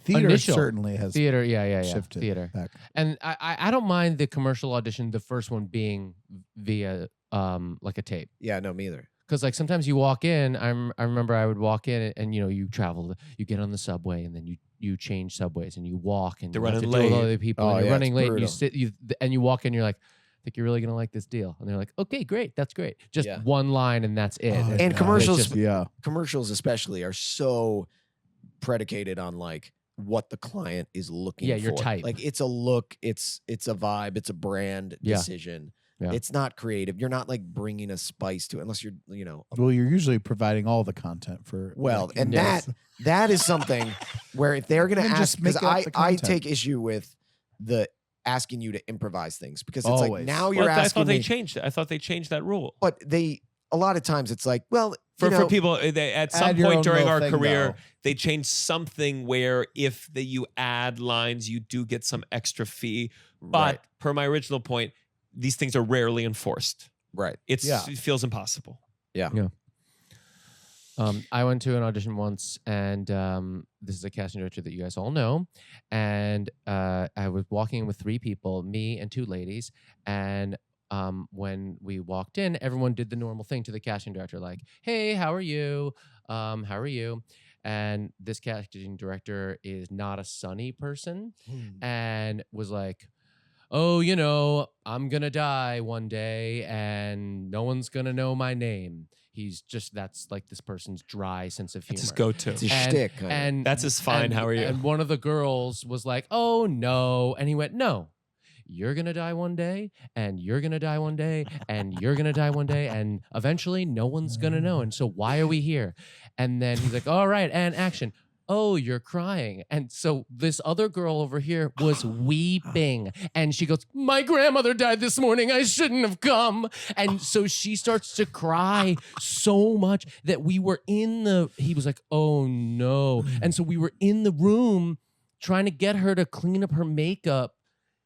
Theater Initial. certainly has Theater, yeah. shifted Theater. back. And I don't mind the commercial audition, the first one being via like a tape. Yeah, no, me either. Because like sometimes you walk in, I remember I would walk in and you know, you travel, you get on the subway and then you change subways and you walk and They're you have to running deal with late. other people Oh, and you're yeah, running it's late and you brutal. sit and you walk in, you're like, I think you're really gonna like this deal. And they're like, okay, great, that's great. Just Yeah. one line and that's it. Oh, And And yeah. commercials- it's just- Yeah. Commercials especially are so predicated on like what the client is looking Yeah, for. your type. Like, it's a look, it's a vibe, it's a brand Yeah. decision. Yeah. It's not creative. You're not like bringing a spice to it unless you're, Well, you're usually providing all the content for. well, and Yes. that is something where if they're going to Then just ask, because make up the I content. take issue with the asking you to improvise things because it's Always. like now Well, you're I asking thought they me, changed it. I thought they changed that rule. but a lot of times it's like, well, For people, at some Add your point own during little our thing, career, though. they changed something where if you add lines, you do get some extra fee. But Right. per my original point, these things are rarely enforced. right. It Yeah. feels impossible. I went to an audition once, and this is a casting director that you guys all know. And I was walking in with 3 people, me and 2 ladies. And when we walked in, everyone did the normal thing to the casting director, like, "Hey, how are you? How are you?" And this casting director is not a sunny person, and was like, "Oh, I'm gonna die one day, and no one's gonna know my name." That's like this person's dry sense of humor. It's his go-to. It's a shtick. kinda. And That's his fine. and- How are you? And one of the girls was like, "Oh no," and he went, "No, you're gonna die one day, and you're gonna die one day, and you're gonna die one day, and eventually no one's gonna know. And so why are we here?" And then he's like, "All right, and action." "Oh, you're crying." And so this other girl over here was weeping. And she goes, "My grandmother died this morning. I shouldn't have come." And so she starts to cry so much that he was like, "Oh no." And so we were in the room trying to get her to clean up her makeup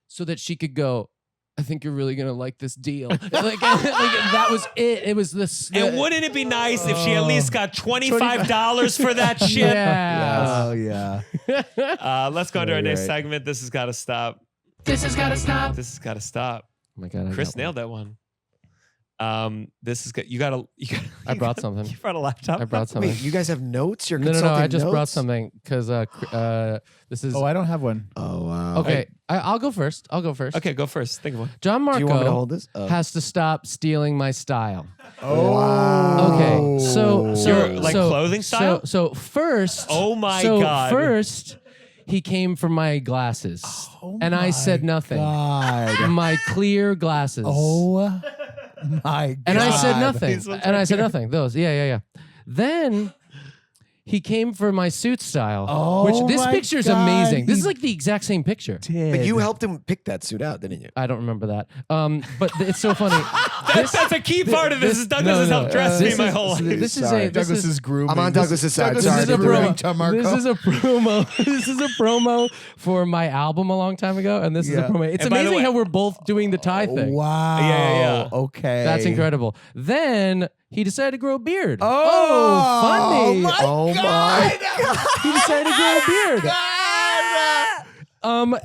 so that she could go, "I think you're really gonna like this deal." like that was it. It was this. And wouldn't it be nice if she at least got $25 for that shit? Yeah. Oh yeah. Let's go to our Right, next right. segment. This has got to stop. This has gotta stop. This has got to stop. Oh my God. Chris nailed that one. This is good. You gotta. I brought something. You brought a laptop. I brought something. Wait, you guys have notes? You're No. consulting I just brought notes? something because this is. Oh, I don't have one. Oh, wow. Okay, I'll go first. Okay, go first. Think of one. John Do you want me to Marco hold this? Oh. has to stop stealing my style. Oh. Okay, so Your, like, clothing style? So first. Oh my so God. First, he came for my glasses, Oh and I said nothing. God. My clear glasses. Oh my God. And I said nothing. These ones And right I said here. nothing. Those. Yeah. Then he came for my suit style. Oh which this my picture is God, amazing. This he is like the exact same picture. But you helped him pick that suit out, didn't you? I don't remember that. But it's so funny. That's a key part of this. Is Douglas has helped dress me my whole life. This is Sorry, a Douglas is grooming. I'm on Douglas's side. Douglas Sorry, is This is a grooming promo. Gianmarco. This is a promo. This is a promo for my album a long time ago, and this is a Yeah. promo. It's And by the amazing way- how we're both doing the tie thing. Wow. Yeah. Okay. That's incredible. Then he decided to grow a beard. Oh, funny. my Oh, my He decided to grow a beard.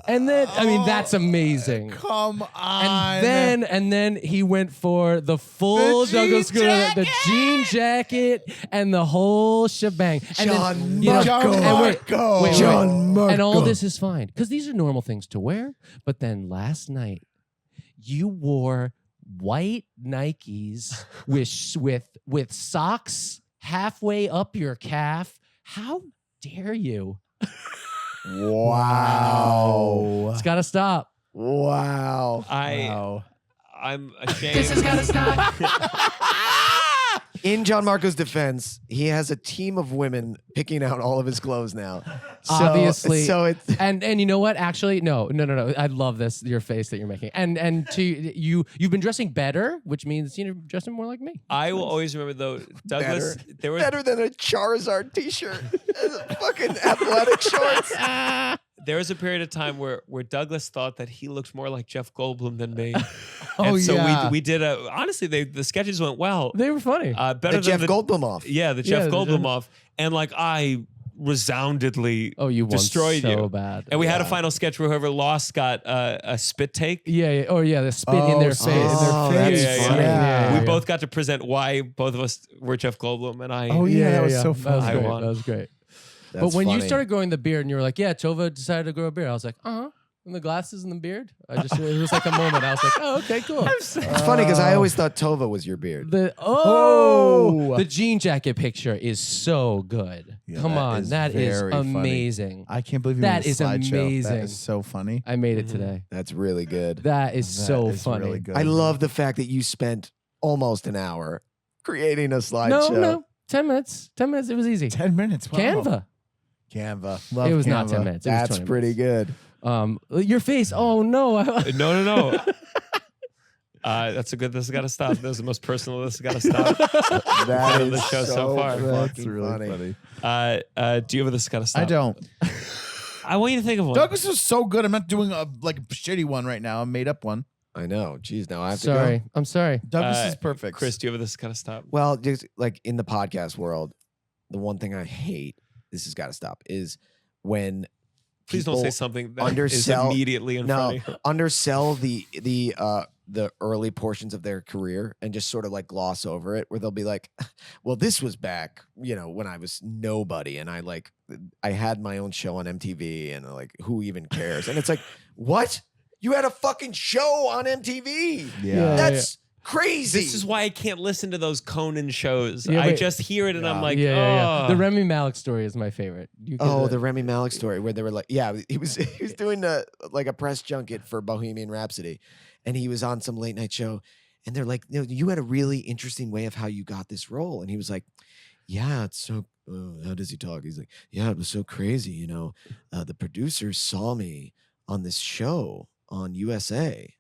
And then I mean that's amazing. Come on. And then he went for the full The Douglas jean Goodhart, the jean jacket and the whole shebang. And then, you know, and wait, Gianmarco. and all this is fine because these are normal things to wear. But then last night, you wore white Nikes with socks halfway up your calf. How dare you? Wow. It's got to stop. Wow. I'm ashamed. This has gotta stop. In Gianmarco's defense, he has a team of women picking out all of his clothes now. Obviously. So it's And you know what? Actually, no. I love this, your face that you're making. And you've been dressing better, which means you're dressing more like me. I will always remember though, Douglas. There was better than a Charizard t-shirt. Fucking athletic shorts. there was a period of time where Douglas thought that he looked more like Jeff Goldblum than me. Oh, and so yeah. we did honestly the sketches went well. They were funny. Better The than Jeff Goldblum off. Yeah, the Jeff Yeah, Goldblum off. And like I resoundedly you won destroyed so you. bad. And we had a final sketch where whoever lost got a spit take. Yeah. Oh, yeah. The spit in their face. Oh, face. that's funny. Yeah. We both got to present why both of us were Jeff Goldblum, and I. Oh, yeah, that was so That fun. was I great. won. That was great. That's but when you funny. started growing the beard and you were like, yeah, Tova decided to grow a beard, I was like, And the glasses and the beard. It was like a moment. I was like, oh, okay, cool. It's funny because I always thought Tova was your beard. The jean jacket picture is so good. Yeah, Come on, that is very funny. amazing. I can't believe you That made a is slideshow. amazing. That is so funny. I made it today. That's really good. That is so is funny. really good. I love the fact that you spent almost an hour creating a slideshow. No, 10 minutes. 10 minutes. It was easy. 10 minutes. Wow. Canva. Love It was Canva. not 10 minutes. It was That's 20 pretty minutes. good. Your face. Oh no. No. This has got to stop. That was the most personal. This has got to stop. That of the show so far. That's really funny. Do you have a this has got to stop? I don't. I want you to think of one. Douglas is so good. I'm not doing a shitty one right now. I made up one. I know. Jeez, now I have to Sorry. go. I'm sorry. Douglas is perfect. Chris, do you have a this has got to stop? Well, just like in the podcast world, the one thing I hate, this has got to stop, is when Please don't say people something that undersell- is immediately in front of you. undersell the early portions of their career and just sort of like gloss over it, where they'll be like, well, this was back, when I was nobody and I had my own show on MTV and like, who even cares? And it's like, what? You had a fucking show on MTV. Yeah. That's crazy. This is why I can't listen to those Conan shows. Yeah, I but- just hear it and I'm like, yeah. oh. The Remy Malik story is my favorite. the Remy Malik story where they were like, he was doing a press junket for Bohemian Rhapsody, and he was on some late night show, and they're like, you had a really interesting way of how you got this role, and he was like, yeah, it's so. How does he talk? He's like, yeah, it was so crazy, the producers saw me on this show on USA.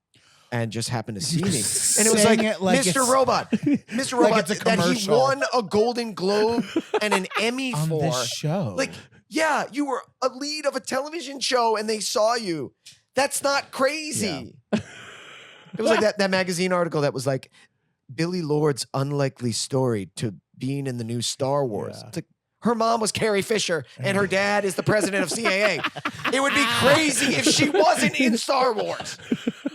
And just happened to see me, and it was like, Mr. Robot, Mr. Robot, it's a that he commercial. won a Golden Globe and an Emmy On for. this show. Like, yeah, you were a lead of a television show, and they saw you. That's not crazy. It was like that magazine article that was like Billy Lord's unlikely story to being in the new Star Wars. Yeah. It's like, her mom was Carrie Fisher, and her dad is the president of CAA. It would be crazy if she wasn't in Star Wars.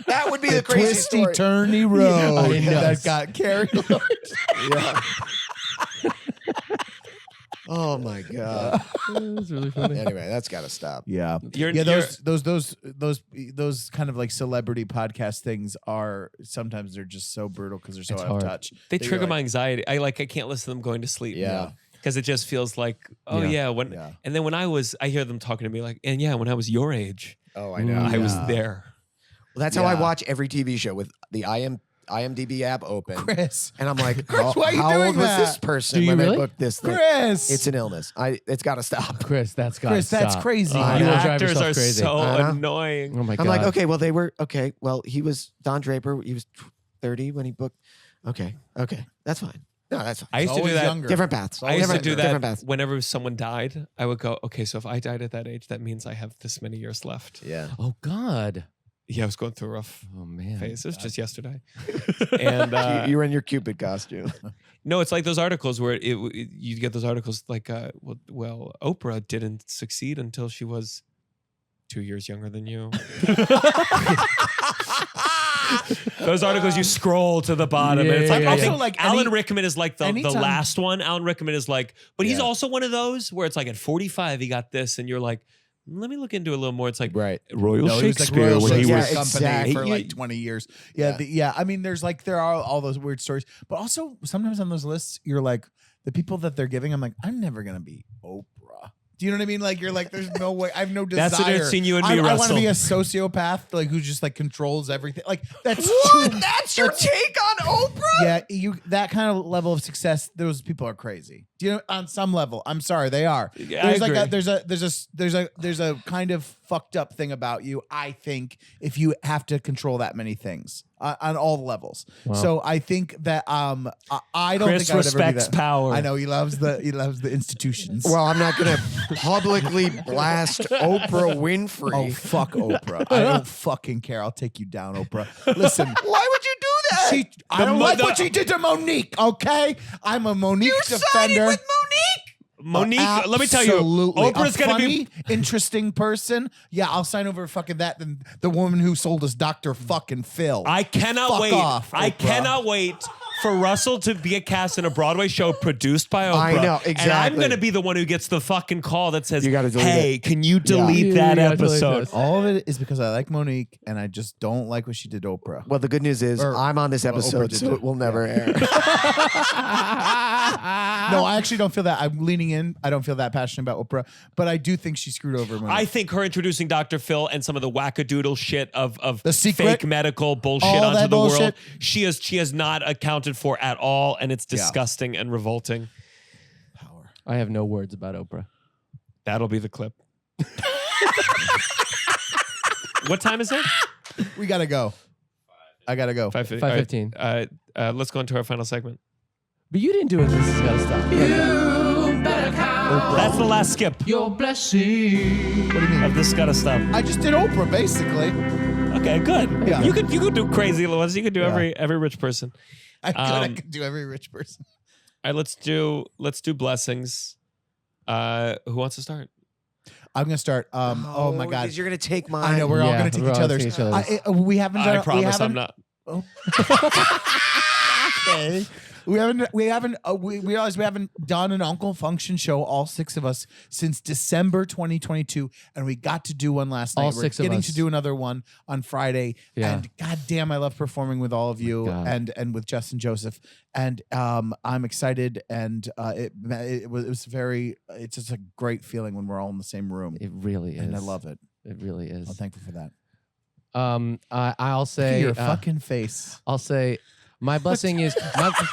That would be the crazy twisty, story. turny road I know. that got carried. Yeah. Oh my god. That's really funny. Anyway, that's got to stop. Yeah, those kind of like celebrity podcast things are sometimes they're just so brutal because they're so It's out of hard. touch. They that trigger you're my like, anxiety. I can't listen to them going to sleep. Yeah. Because it just feels like, Yeah. yeah. And then when I hear them talking to me like, and yeah, when I was your age, Oh, I know. I was Yeah. there. Well, that's how I Yeah. watch every TV show with the IMDb app open. Chris, And I'm like, Chris, why are you how doing old was that? this person Do you when really? they booked this thing? Chris, It's an illness. It's got to stop. Chris, that's got Chris, that's crazy. I You know. will drive Actors yourself are crazy. so I know. annoying. Oh my god. I'm like, okay, well, they were, okay, well, he was Don Draper. He was 30 when he booked. Okay, that's fine. No, that's fine. I used to do Always that. younger. Different paths. I used to Different- do different that paths. whenever someone died. I would go, okay, so if I died at that age, that means I have this many years left. Yeah. Oh god. Yeah, I was going through a rough Oh man. phase. It was just yesterday. And You were in your Cupid costume. no, it's like those articles where you get those articles like, well, Oprah didn't succeed until she was 2 years younger than you. Those articles you scroll to the bottom. and it's like, Yeah, I yeah. think Also, like, Alan any- Rickman is like the anytime- last one. Alan Rickman is like, but he's Yeah. also one of those where it's like at 45 he got this, and you're like, let me look into it a little more. It's like Right. Royal No, he was like Shakespeare Royal when he Shakespeare was. Yeah, Company exactly. for like 20 years. Yeah, I mean, there are all those weird stories, but also sometimes on those lists, you're like the people that they're giving. I'm like, I'm never gonna be Oprah. Do you know what I mean? Like you're like, there's no way. I have no desire. That's what I've seen you and me I want to wrestle. be a sociopath, like who just like controls everything. Like that's What? too. That's your take on Oprah? Yeah, that kind of level of success. Those people are crazy. Do you know? On some level, I'm sorry, they are. Yeah, I There's agree. there's a kind of fucked up thing about you. I think if you have to control that many things on all the levels. Wow. So I think that I don't Chris think I would ever be respects that. power. I know he loves the institutions. Well, I'm not going to publicly blast Oprah Winfrey. Oh fuck Oprah! I don't fucking care. I'll take you down, Oprah. Listen, Why would you do that? I don't like what she did to Monique. Okay, I'm a Monique Sided defender. with Monique. Monique, let me tell you, Absolutely. Oprah's a gonna funny, be. interesting person. Yeah, I'll sign over fucking that than the woman who sold us Dr. fucking Phil. I cannot Fuck wait. off, I Oprah. cannot wait for Russell to be a cast in a Broadway show produced by Oprah. I know, And I'm exactly. going to be the one who gets the fucking call that says, You gotta delete hey, can you delete Yeah. that You gotta delete episode? this. All of it is because I like Monique and I just don't like what she did to Oprah. Well, the good news is Or- I'm on this well, Oprah episode, did so it. it will never air. No, I actually don't feel that. I'm leaning in. I don't feel that passionate about Oprah, but I do think she screwed over Monique. I think her introducing Dr. Phil and some of the wackadoodle shit of The Secret? fake medical bullshit All onto that the world, bullshit? she has not accounted for at all, and it's disgusting and revolting. Power. I have no words about Oprah. That'll be the clip. What time is it? We gotta go. I gotta go. 5:15. 5:15. All right, let's go into our final segment. But you didn't do it. This has got to stop. That's the last skip Your blessing. What do you mean? of this gotta stop. I just did Oprah, basically. Okay, good. Yeah. You could do crazy ones. You could do every rich person. I could do every rich person. All right, let's do blessings. Who wants to start? I'm gonna start. Oh my god, You're gonna take mine. I know we're all Yeah, gonna take we're each all other's. taking each other's. We haven't done. I promise I'm not. Okay. We realized we haven't done an Uncle Function show, all six of us, since December 2022, and we got to do one last night. All We're six of getting us. to do another one on Friday, Yeah. and goddamn, I love performing with all of you God. and with Justin Joseph, and I'm excited, and it was very. It's just a great feeling when we're all in the same room, It really is. and I love it. It really is. I'm thankful for that. I'll Look at say your fucking face. I'll say my blessing is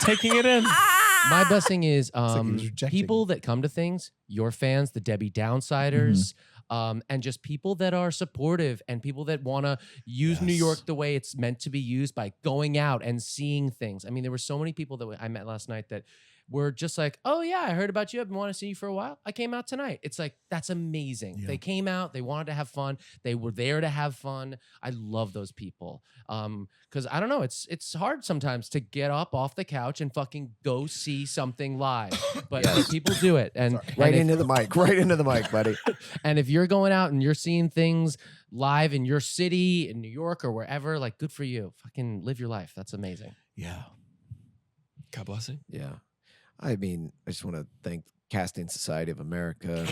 Taking it in. my blessing is like he was rejecting people that come to things, your fans, the Debbie Downsiders, Mm-hmm. and just people that are supportive and people that want to use New Yes. York the way it's meant to be used by going out and seeing things. I mean, there were so many people that I met last night that were just like, oh yeah, I heard about you. I've been wanting to see you for a while. I came out tonight. It's like, that's amazing. Yeah. They came out, they wanted to have fun. They were there to have fun. I love those people. Cause I don't know, it's hard sometimes to get up off the couch and fucking go see something live, but people do it. And, right and into the mic, buddy. and if you're going out and you're seeing things live in your city, in New York or wherever, like good for you. Fucking live your life. That's amazing. Yeah. God blessing. Yeah. I mean, I just want to thank Casting Society of America,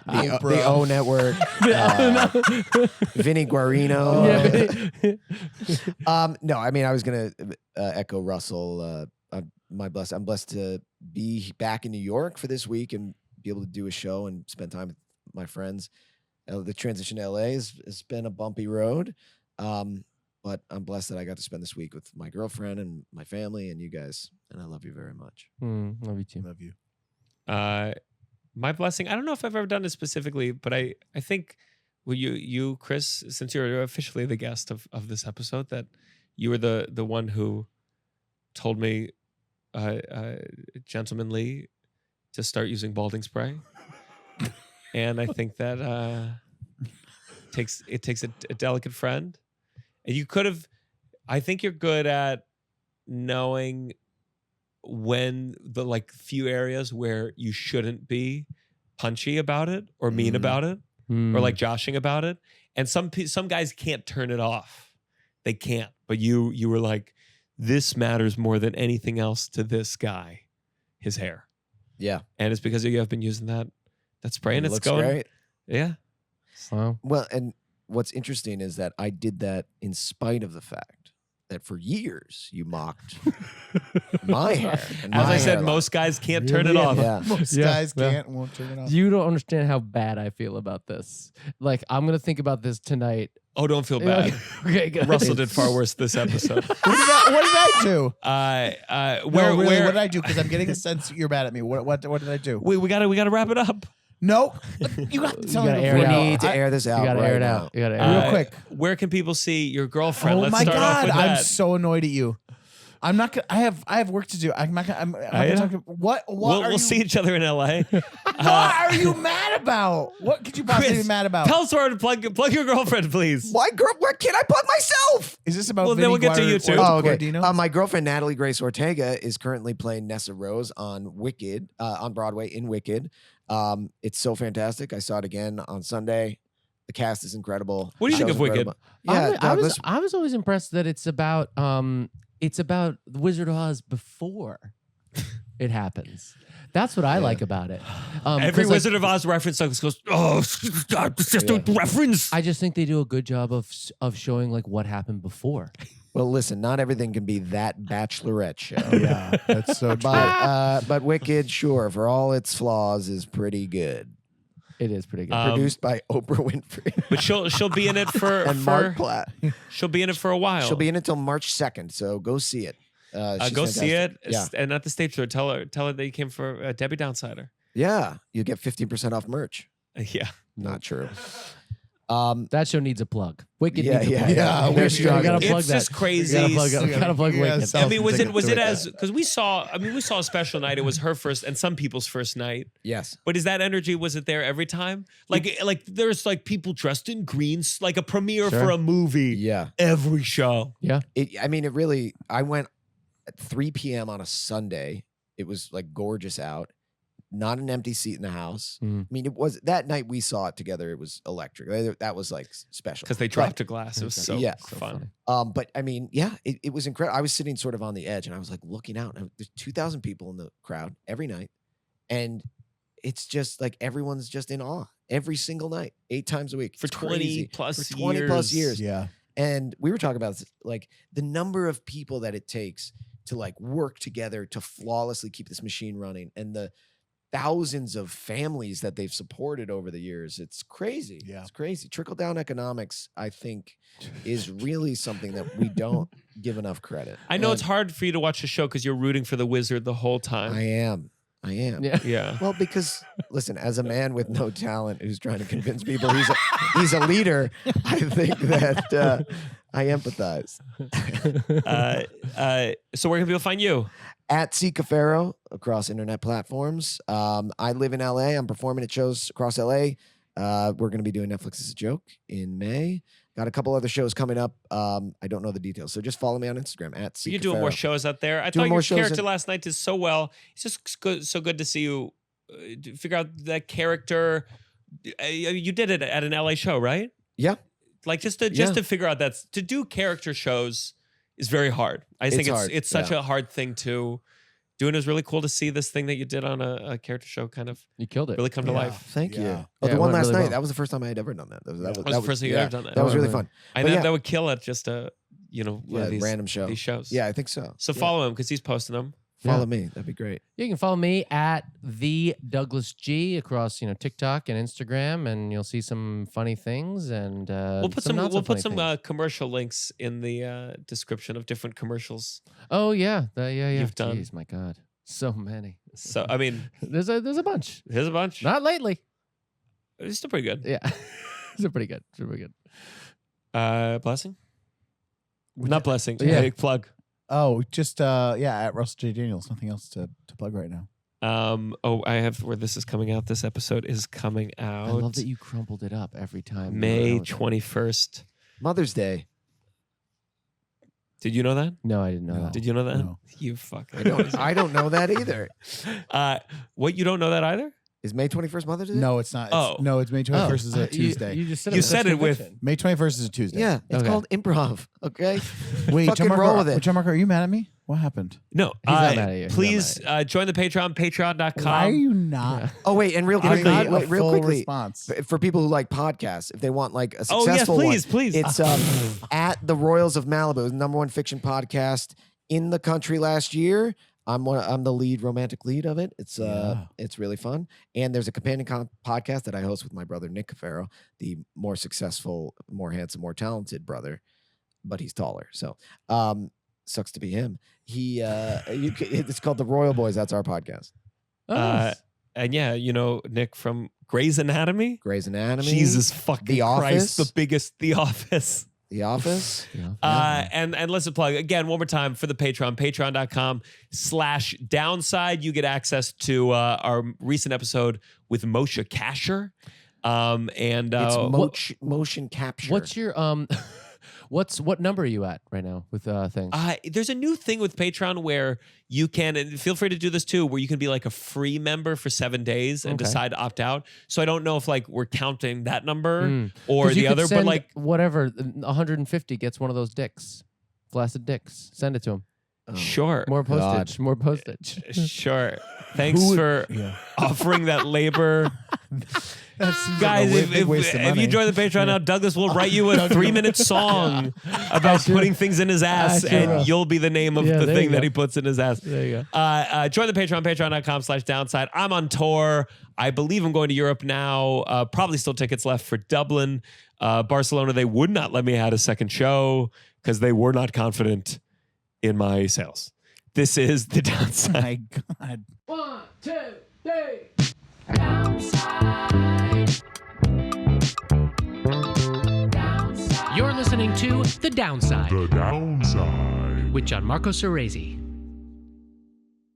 the O Network, Vinny Guadagnino. No, I mean, I was gonna echo Russell. I'm blessed to be back in New York for this week and be able to do a show and spend time with my friends. The transition to LA has been a bumpy road. But I'm blessed that I got to spend this week with my girlfriend and my family and you guys. And I love you very much. Love you too. Love you. My blessing. I don't know if I've ever done it specifically, but I think you Chris, since you're officially the guest of this episode, that you were the one who told me gentlemanly to start using balding spray. And I think that takes a delicate friend. And you could have, I think you're good at knowing when the few areas where you shouldn't be punchy about it or mean about it or joshing about it. And some guys can't turn it off. They can't. But you were like, this matters more than anything else to this guy, his hair. Yeah. And it's because you have been using that spray and It it's looks going. great. Yeah. Wow. Well, and what's interesting is that I did that in spite of the fact that for years you mocked my hair. And As my I said, hairline. most guys can't turn it Really? off. Yeah. Most Yeah, guys yeah. can't, won't turn it off. You don't understand how bad I feel about this. Like, I'm going to think about this tonight. Oh, don't feel bad. Okay, good. Russell did far worse this episode. What did I do? Where What did I do? Because I'm getting a sense you're mad at me. What did I do? we gotta wrap it up. No, you got to tell You me gotta air We it before. out. need to air this out. You got to right air it now. out. You got to air it Real out. quick. Where can people see your girlfriend? Oh Let's my start off God, with I'm that. so annoyed at you. I'm not gonna. I have work to do. I'm not gonna. I'm not gonna talk. What we'll are you? see each other in LA. What are you mad about? What could you possibly Chris, be mad about? Tell us where to plug your girlfriend, please. Why, girl? Where can I plug myself? Is this about? Well, then Vinny we'll get to you too. Oh, okay. Guadagnino? My girlfriend Natalie Grace Ortega is currently playing Nessa Rose on Wicked, on Broadway in Wicked. It's so fantastic. I saw it again on Sunday. The cast is incredible. What do you think Show's of Wicked? incredible. Yeah, I Douglas. was always impressed that it's about it's about the Wizard of Oz before it happens. That's what I like about it. Every Wizard of Oz reference goes, oh, God, this is just a reference. I just think they do a good job of showing like what happened before. Well, listen, not everything can be that Bachelorette show. Yeah, that's so true. But Wicked, sure, for all its flaws, is pretty good. It is pretty good. Produced by Oprah Winfrey But she'll be in it for and Mark Platt. She'll be in it for a while. She'll be in it until March 2nd, so go see it. Go see it. Yeah. And at the stage show, tell her that you came for Debbie Downsider. Yeah, you get 15% off merch. Yeah. Not true. That show needs a plug. Wicked Yeah, needs a yeah, plug. yeah. We They're gotta struggling. plug It's that. just crazy. We gotta plug Wicked. I mean, was it as because we saw a special night. It was her first and some people's first night. Yes. But is that energy? Was it there every time? Like there's like people dressed in greens, like a premiere Sure. for a movie. Yeah. Every show. Yeah. I went at 3 p.m. on a Sunday. It was like gorgeous out. Not an empty seat in the house. Mm. I mean, it was that night we saw it together. It was electric. That was like special Because they dropped a glass. It was so Yeah. fun. But I mean, yeah, it was incredible. I was sitting sort of on the edge and I was like looking out. And there's 2,000 people in the crowd every night. And it's just like everyone's just in awe every single night, 8 times a week. For It's 20 crazy. plus For 20 plus years. Yeah. And we were talking about this, like the number of people that it takes to like work together to flawlessly keep this machine running and the thousands of families that they've supported over the years. It's crazy. Yeah. It's crazy. Trickle down economics, I think, is really something that we don't give enough credit. I know And it's hard for you to watch the show because you're rooting for the wizard the whole time. I am. Yeah. Yeah. Well, because listen, as a man with no talent who's trying to convince people he's a leader, I think that I empathize. So where can people find you? At C. Cafero across internet platforms. I live in LA. I'm performing at shows across LA. We're going to be doing Netflix is a Joke in May. Got a couple other shows coming up. I don't know the details, so just follow me on Instagram at C. You're doing more shows out there. I Doing thought more your shows character in- last night did so well. It's just good, so good to see you figure out that character. You did it at an LA show, right? Yeah. Like just to figure out to do character shows is very hard. I think hard, it's such a hard thing to do, and it was really cool to see this thing that you did on a character show kind of You killed it. really come to Yeah. life. Thank you. Yeah. Oh, Yeah, the it one went last really night. well. That was the first time I had ever done that. That was the first time you'd ever done that. That was really Really? fun. I But know yeah. that would kill at just one of these random show. these shows. Yeah, I think so. So Yeah. follow him because he's posting them. Follow me. That'd be great. You can follow me at the Douglas G across TikTok and Instagram, and you'll see some funny things and We'll put some some not so we'll put funny some things. commercial links in the description of different commercials. Oh yeah, yeah. you've done. Jeez, my God, so many. So I mean, There's a bunch. here's a bunch. Not lately. It's still pretty good. Yeah, they're pretty good. They're pretty good. Blessing? Not blessing. Yeah. Big plug. Oh, just at Russell J. Daniels. Nothing else to plug right now. I have where this is coming out. This episode is coming out. I love that you crumpled it up every time. May you wrote it. 21st. Mother's Day. Did you know that? No, I didn't know No. that. Did you know that? No. You fuck. I don't know that either. What, you don't know that either? Is May 21st Mother's Day? No, it's not. It's May 21st is a Tuesday. You just said You it. said it with- May 21st is a Tuesday. Yeah, it's Okay. called improv. Okay. Wait, Fucking Gianmarco, roll with it. Gianmarco, are you mad at me? What happened? No. He's not mad at you. He's not Please mad at join the Patreon, patreon.com. Why are you not? Oh wait, and real I quickly, got a real full quickly, response. for people who like podcasts, if they want like a Oh, yes, successful please. one, it's at the Royals of Malibu, the #1 fiction podcast in the country last year. I'm the lead romantic lead of it. It's it's really fun. And there's a companion podcast that I host with my brother Nick Cafero, the more successful, more handsome, more talented brother, but he's taller. So sucks to be him. It's called The Royal Boys. That's our podcast. Oh, nice. And yeah, Nick from Grey's Anatomy. Grey's Anatomy. Jesus fucking The Christ, Office. the biggest The Office. The Office. Yeah. And let's plug again one more time for the Patreon, patreon.com/downside. You get access to our recent episode with Moshe Kasher. It's motion capture. What's your what number are you at right now with things? There's a new thing with Patreon where you can, and feel free to do this too, where you can be like a free member for 7 days and Okay. decide to opt out. So I don't know if like we're counting that number Mm. or 'Cause you the could other, but send like whatever 150 gets one of those dicks, blasted dicks. Send it to him. Sure. More postage. More postage. Sure. Thanks for offering that labor. Guys, if you join the Patreon now, Douglas will write you a 3-minute song about putting things in his ass, and you'll be the name of the thing that he puts in his ass. There you go. Join the Patreon, patreon.com/downside. I'm on tour. I believe I'm going to Europe now. Probably still tickets left for Dublin. Barcelona, they would not let me add a second show because they were not confident in my sales. This is The Downside. My God. 1, 2, 3. Downside. You're listening to The Downside The Downside. with Gianmarco Soresi.